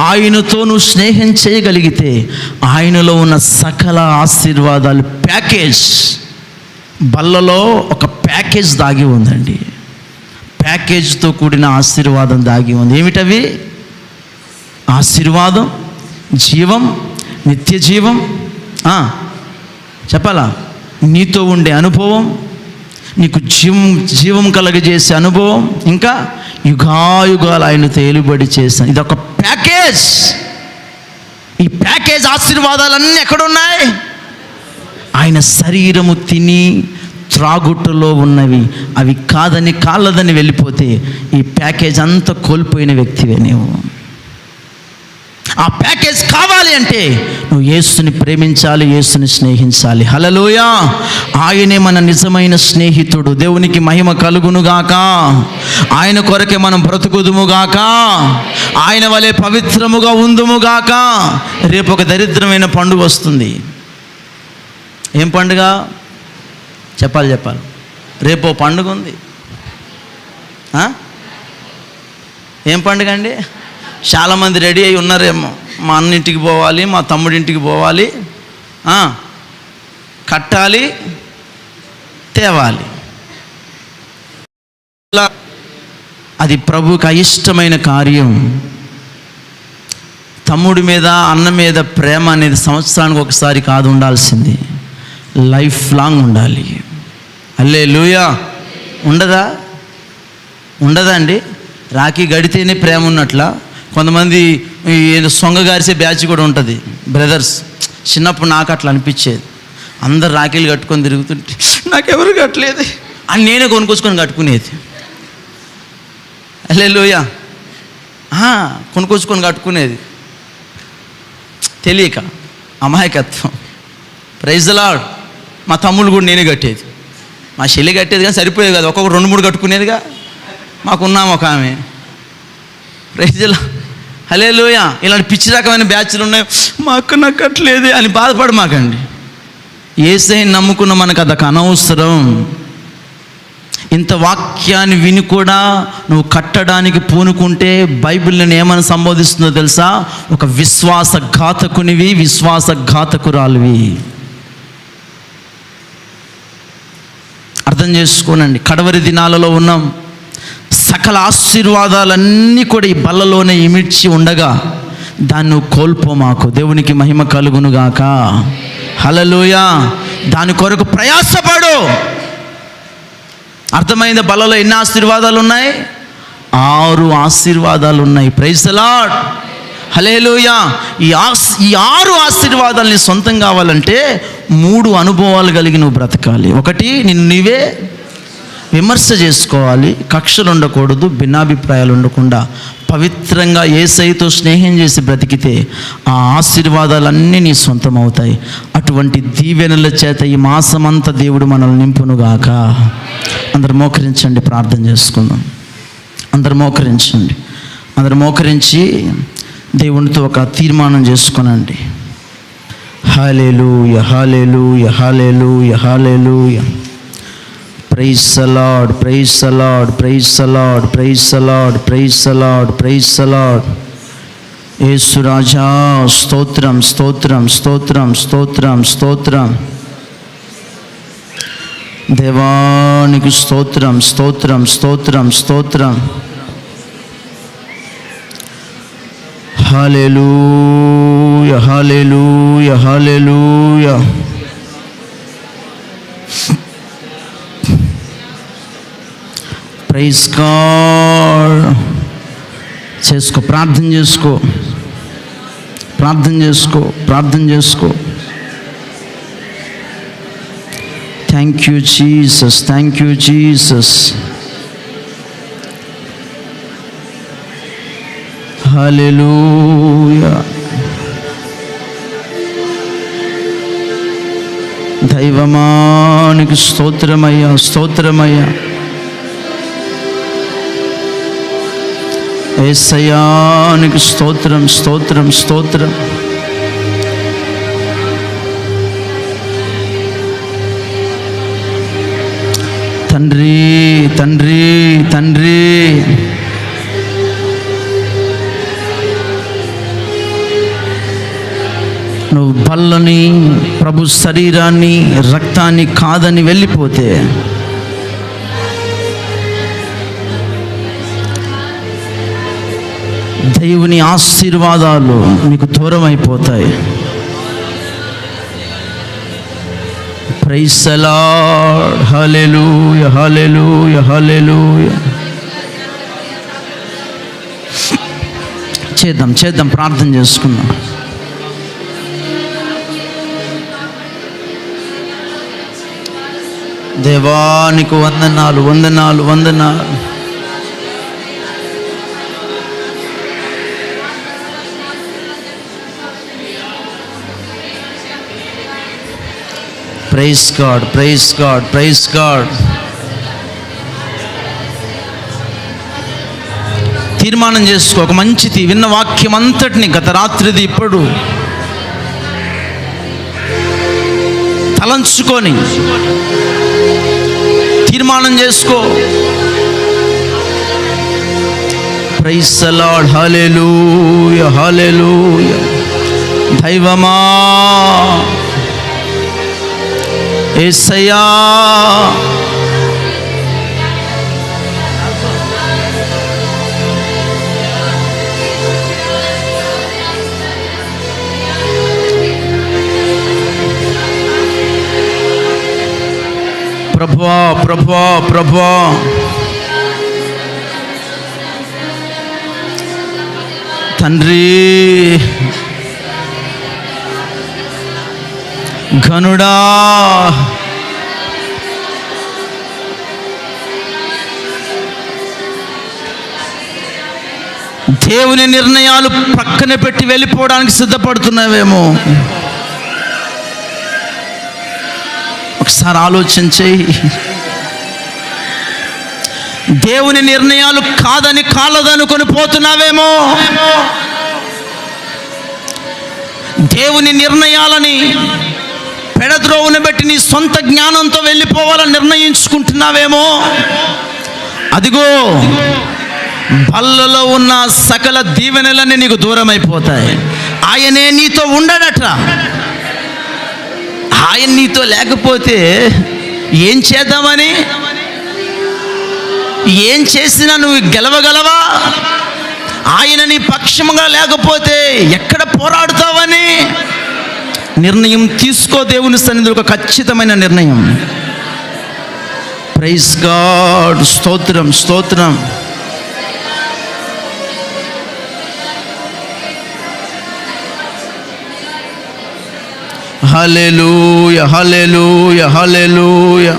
ఆయనతో నువ్వు స్నేహం చేయగలిగితే ఆయనలో ఉన్న సకల ఆశీర్వాదాలు ప్యాకేజ్, బల్లలో ఒక ప్యాకేజ్ దాగి ఉందండి. ప్యాకేజ్తో కూడిన ఆశీర్వాదం దాగి ఉంది. ఏమిటవి? ఆశీర్వాదం, జీవం, నిత్య జీవం, చెప్పాలా? నీతో ఉండే అనుభవం, నీకు జీవం కలగజేసే అనుభవం, ఇంకా యుగాయుగాలు ఆయనతో ఏలుబడి చేశాను. ఇది ఒక ప్యాకేజ్. ఈ ప్యాకేజ్ ఆశీర్వాదాలన్నీ ఎక్కడున్నాయి? ఆయన శరీరము తిని త్రాగుట్టులో ఉన్నవి. అవి కాదని కాళ్ళదని వెళ్ళిపోతే ఈ ప్యాకేజ్ అంతా కోల్పోయిన వ్యక్తివే నీవు. ఆ ప్యాకేజ్ కావాలి అంటే నువ్వు యేసుని ప్రేమించాలి, యేసుని స్నేహించాలి. హల్లెలూయా. ఆయనే మన నిజమైన స్నేహితుడు. దేవునికి మహిమ కలుగునుగాక. ఆయన కొరకే మనం బ్రతుకుదుముగాక. ఆయన వలె పవిత్రముగా ఉందుముగాక. రేపు ఒక దరిద్రమైన పండుగ వస్తుంది. ఏం పండుగ? చెప్పాలి. రేపు పండుగ ఉంది. ఏం పండుగ అండి? చాలామంది రెడీ అయి ఉన్నారేమో. మా అన్నింటికి పోవాలి, మా తమ్ముడింటికి పోవాలి, కట్టాలి, తేవాలి. అది ప్రభువుకి అయిష్టమైన కార్యం. తమ్ముడి మీద, అన్న మీద ప్రేమ అనేది సంవత్సరానికి ఒకసారి కాదు ఉండాల్సింది, లైఫ్ లాంగ్ ఉండాలి. హల్లెలూయా. ఉండదా అండి? రాఖీ గడితేనే ప్రేమ ఉన్నట్ల. కొంతమంది ఈ సొంగగారిసే బ్యాచ్ కూడా ఉంటుంది బ్రదర్స్. చిన్నప్పుడు నాకు అట్లా అనిపించేది, అందరు రాఖీలు కట్టుకొని తిరుగుతుంటే నాకెవరు కట్టలేదు అని నేనే కొనుక్కొచ్చుకొని కట్టుకునేది. హల్లెలూయా. కొనుక్కొచ్చుకొని కట్టుకునేది, తెలియక, అమాయకత్వం. Praise the lord. మా తమ్ముళ్ళు కూడా నేనే కట్టేది, మా చెల్లి కట్టేది కానీ సరిపోయేది కదా, ఒక్కొక్క 2-3 కట్టుకునేదిగా. మాకున్నాము ఒక ఆమె. Praise the Lord. హల్లెలూయా. ఇలాంటి పిచ్చి రకమైన బ్యాచ్లు ఉన్నాయి, మా అక్క నాకు కట్టలేదే అని బాధపడ మాకండి. యేసయ్యని నమ్ముకున్న మనకు అదొక అనవసరం. ఇంత వాక్యాన్ని విని కూడా నువ్వు కట్టడానికి పూనుకుంటే బైబిల్ నేను ఏమని సంబోధిస్తుందో తెలుసా? ఒక విశ్వాసఘాతకునివి, విశ్వాసఘాతకురాలివి. అర్థం చేసుకోనండి. కడవరి దినాలలో ఉన్నాం. సకల ఆశీర్వాదాలన్నీ కూడా ఈ బల్లలోనే ఇమిడ్చి ఉండగా దాన్ని నువ్వు కోల్పోమాకు. దేవునికి మహిమ కలుగునుగాక. హల్లెలూయా. దాని కొరకు ప్రయాసపడు. అర్థమైంది? బల్లలో ఎన్ని ఆశీర్వాదాలు ఉన్నాయి? 6 ఆశీర్వాదాలు ఉన్నాయి. Praise the Lord. హల్లెలూయా. ఈ 6 ఆశీర్వాదాలని సొంతం కావాలంటే 3 అనుభవాలు కలిగి నువ్వు బ్రతకాలి. 1, నిన్ను నీవే విమర్శ చేసుకోవాలి, కక్షలు ఉండకూడదు, భిన్నాభిప్రాయాలు ఉండకుండా పవిత్రంగా యేసయ్యతో స్నేహం చేసి బ్రతికితే ఆ ఆశీర్వాదాలన్నీ నీ సొంతం అవుతాయి. అటువంటి దీవెనల చేత ఈ మాసమంతా దేవుడు మనల్ని నింపునుగాక. అందరు మోకరించండి, ప్రార్థన చేసుకుందాం. అందరు మోకరించండి. అందరు మోకరించి దేవునితో ఒక తీర్మానం చేసుకునండి. హల్లెలూయా, హల్లెలూయా, హల్లెలూయా, హల్లెలూయా. Praise the Lord, praise the Lord, praise the Lord, praise the Lord, praise the Lord, praise the Lord. యేసు రాజా స్తోత్రం, స్తోత్రం, స్తోత్రం, స్తోత్రం, స్తోత్రం. దేవానికి స్తోత్రం, స్తోత్రం, స్తోత్రం, స్తోత్రం. హల్లెలూయా, హల్లెలూయా, హల్లెలూయా. Praise God. చేసుకో, ప్రార్థన చేసుకో, ప్రార్థన చేసుకో, ప్రార్థన చేసుకో. Thank you Jesus, thank you Jesus. హల్లెలూయా. దైవమానికి స్తోత్రమయ్యా, స్తోత్రమయ్యా. యేసయ్యానికి స్తోత్రం, స్తోత్రం, స్తోత్రం. తండ్రి, తండ్రి, తండ్రి, నువ్వు బల్లని, ప్రభు శరీరాన్ని, రక్తాన్ని కాదని వెళ్ళిపోతే దేవుని ఆశీర్వాదాలు మీకు దూరం అయిపోతాయి. Praise the Lord. హల్లెలూయా, హల్లెలూయా, హల్లెలూయా. చేద్దాం, చేద్దాం, ప్రార్థన చేసుకుందాం. దేవానికి వందనాలు, వందనాలు, వందనాలు. Praise God, praise God, praise God. తీర్మానం చేసుకో. ఒక మంచిది విన్న వాక్యం అంతటిని, గత రాత్రిది ఇప్పుడు తలంచుకొని తీర్మానం చేసుకో. Praise the Lord. హల్లెలూయా, హల్లెలూయా. దైవమా, యేసయ్యా, ప్రభువా, ప్రభువా, ప్రభువా, తండ్రి, ఘనుడా, దేవుని నిర్ణయాలు పక్కన పెట్టి వెళ్ళిపోవడానికి సిద్ధపడుతున్నావేమో. ఒకసారి ఆలోచన చేయి. దేవుని నిర్ణయాలు కాదని కాలదనుకొని పోతున్నావేమో. దేవుని నిర్ణయాలని పెడద్రోవును బట్టి నీ సొంత జ్ఞానంతో వెళ్ళిపోవాలని నిర్ణయించుకుంటున్నావేమో. అదిగో బల్లలో ఉన్న సకల దీవెనలన్నీ నీకు దూరం అయిపోతాయి. ఆయనే నీతో ఉండడట. ఆయన నీతో లేకపోతే ఏం చేద్దామని, ఏం చేసినా నువ్వు గెలవగలవా? ఆయన నీ పక్షముగా లేకపోతే ఎక్కడ పోరాడుతావని నిర్ణయం తీసుకో. దేవుని సన్నిధిలో ఒక ఖచ్చితమైన నిర్ణయం. Praise God. స్తోత్రం, స్తోత్రం. హల్లెలూయా, హల్లెలూయా, హల్లెలూయా.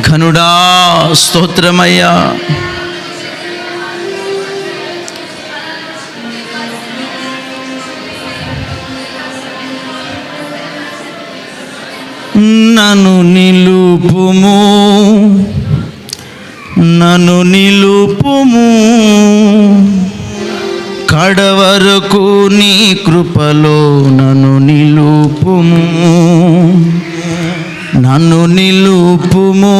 ఘనుడా, స్తోత్రమయ్యా. నన్ను నిలుపుము, నన్ను నిలుపుము, కడవరకు నీ కృపలో నన్ను నిలుపుము, నన్ను నిలుపుము,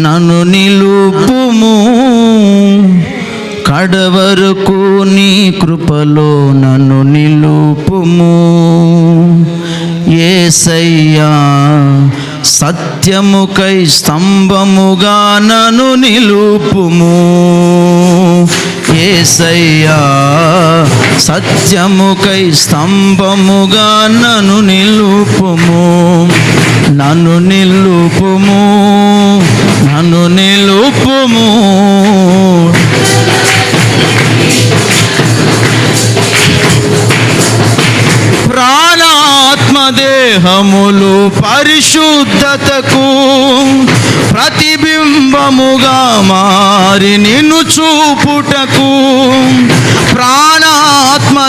నన్ను నిలుపుము, కడవరకు నీ కృపలో నన్ను నిలుపుము. యేసయ్యా, సత్యముకై స్తంభముగా నన్ను నిలుపుము. యేసయ్యా, సత్యముకై స్తంభముగా నన్ను నిలుపుము, నన్ను నిలుపుము, నన్ను నిలుపుము. ప్రాణాత్మదేహములు పరిశుద్ధతకు ప్రతిబింబముగా మారి నిన్ను చూపుటకు, ప్రాణాత్మదేహములు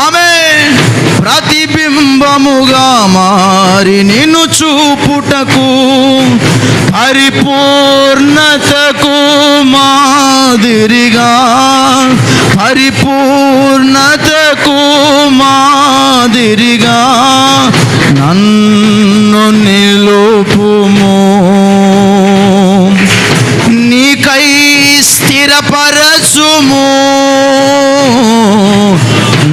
ఆమె ప్రతిబింబముగా మారి నిన్ను చూపుటకు, పరిపూర్ణతకు మాదిరిగా, పరిపూర్ణతకు మాదిరిగా నన్ను నిలుపుము. నీకై స్థిరపరచుము,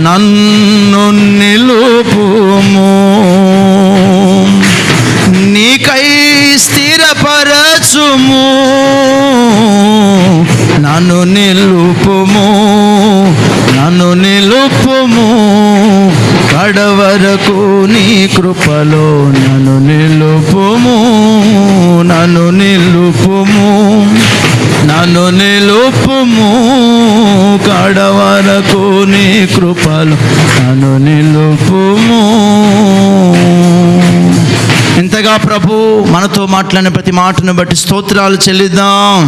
నన్ను నిలుపుము. నీకై స్థిరపరచుము, నన్ను నిలుపుము, నన్ను నిలుపుము, కడవరకు నీ కృపలో నన్ను నిలుపుము, నన్ను నిలుపుము, నన్ను నిలుపుము, కడవరకు నీ కృపలో నన్ను నిలుపుము. ఇంతగా ప్రభు మనతో మాట్లాడిన ప్రతి మాటను బట్టి స్తోత్రాలు చెల్లిద్దాం.